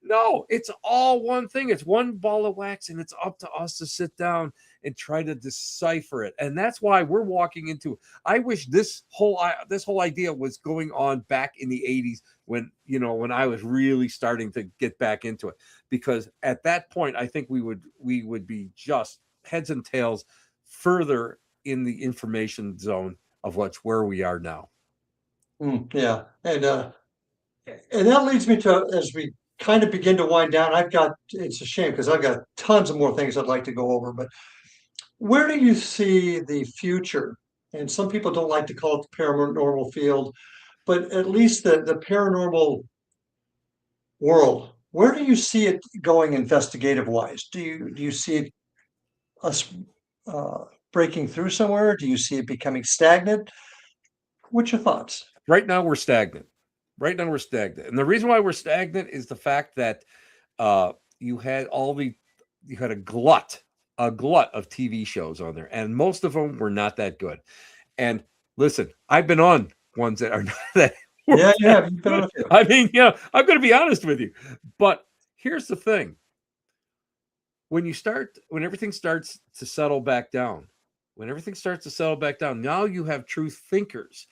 No, it's all one thing. It's one ball of wax, and it's up to us to sit down and try to decipher it. And that's why we're walking into. I wish this whole idea was going on back in the 80s when I was really starting to get back into it, because at that point I think we would be just heads and tails further in the information zone of where we are now. Yeah, and that leads me to, as we kind of begin to wind down, it's a shame because I've got tons of more things I'd like to go over, but where do you see the future? And some people don't like to call it the paranormal field, but at least the paranormal world, where do you see it going investigative wise? Do you see us breaking through somewhere? Do you see it becoming stagnant? What's your thoughts? Right now we're stagnant. And the reason why we're stagnant is the fact that you had a glut of TV shows on there, and most of them were not that good. And listen, I've been on ones that are not that. Yeah. You've been on a few. I mean, I'm going to be honest with you, but here's the thing: when everything starts to settle back down, now you have truth thinkers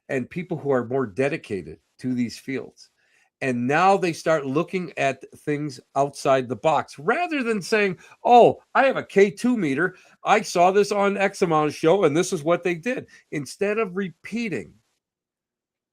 and people who are more dedicated to these fields. And now they start looking at things outside the box rather than saying, oh, I have a K2 meter. I saw this on X amount show and this is what they did. Instead of repeating,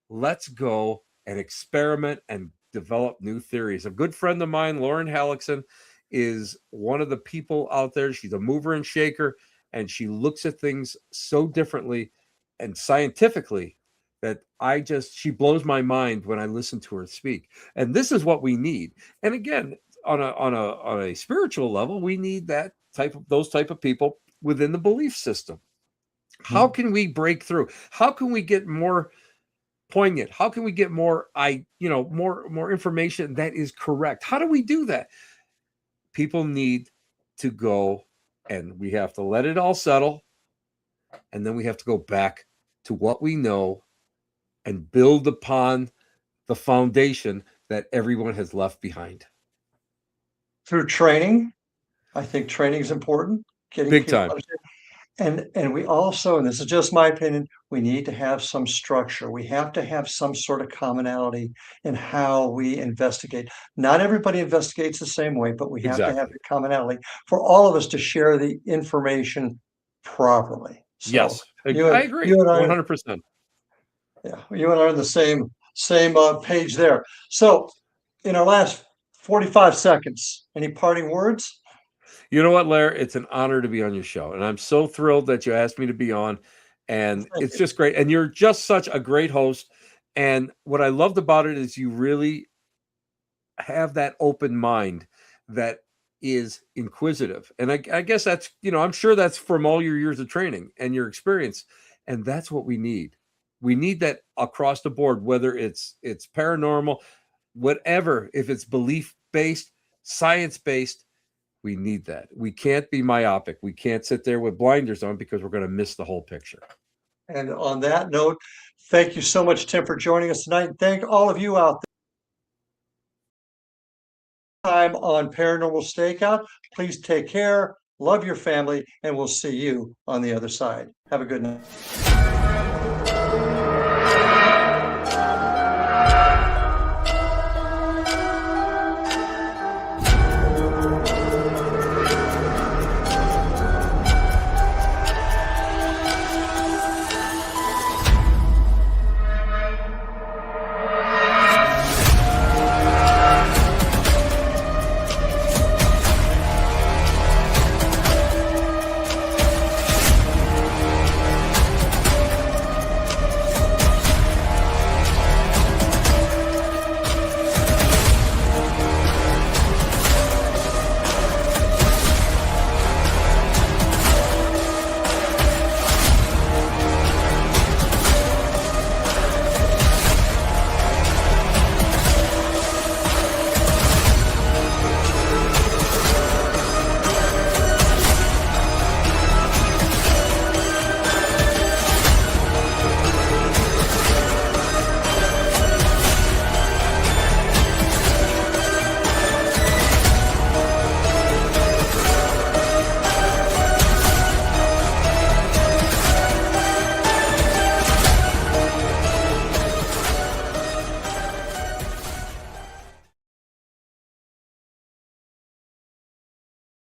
let's go and experiment and develop new theories. A good friend of mine, Lauren Hallickson, is one of the people out there. She's a mover and shaker, and she looks at things so differently and scientifically that she blows my mind when I listen to her speak. And this is what we need. And again, on a spiritual level, we need those type of people within the belief system. How can we break through? How can we get more poignant? How can we get more information that is correct? How do we do that? People need to go, and we have to let it all settle, and then we have to go back to what we know and build upon the foundation that everyone has left behind. Through training, I think training is important. Big time. And we also, and this is just my opinion, we need to have some structure. We have to have some sort of commonality in how we investigate. Not everybody investigates the same way, but we have to have the commonality for all of us to share the information properly. So yes, I agree. 100%. Yeah, you and I are on the same page there. So in our last 45 seconds, any parting words? You know what, Larry? It's an honor to be on your show. And I'm so thrilled that you asked me to be on. And it's just great. And you're just such a great host. And what I loved about it is you really have that open mind that is inquisitive. And I guess that's, I'm sure that's from all your years of training and your experience. And that's what we need. We need that across the board, whether it's paranormal, whatever, if it's belief-based, science-based. We need that. We can't be myopic. We can't sit there with blinders on because we're going to miss the whole picture. And on that note, thank you so much, Tim, for joining us tonight. Thank all of you out there. Time on Paranormal Stakeout. Please take care, love your family, and we'll see you on the other side. Have a good night.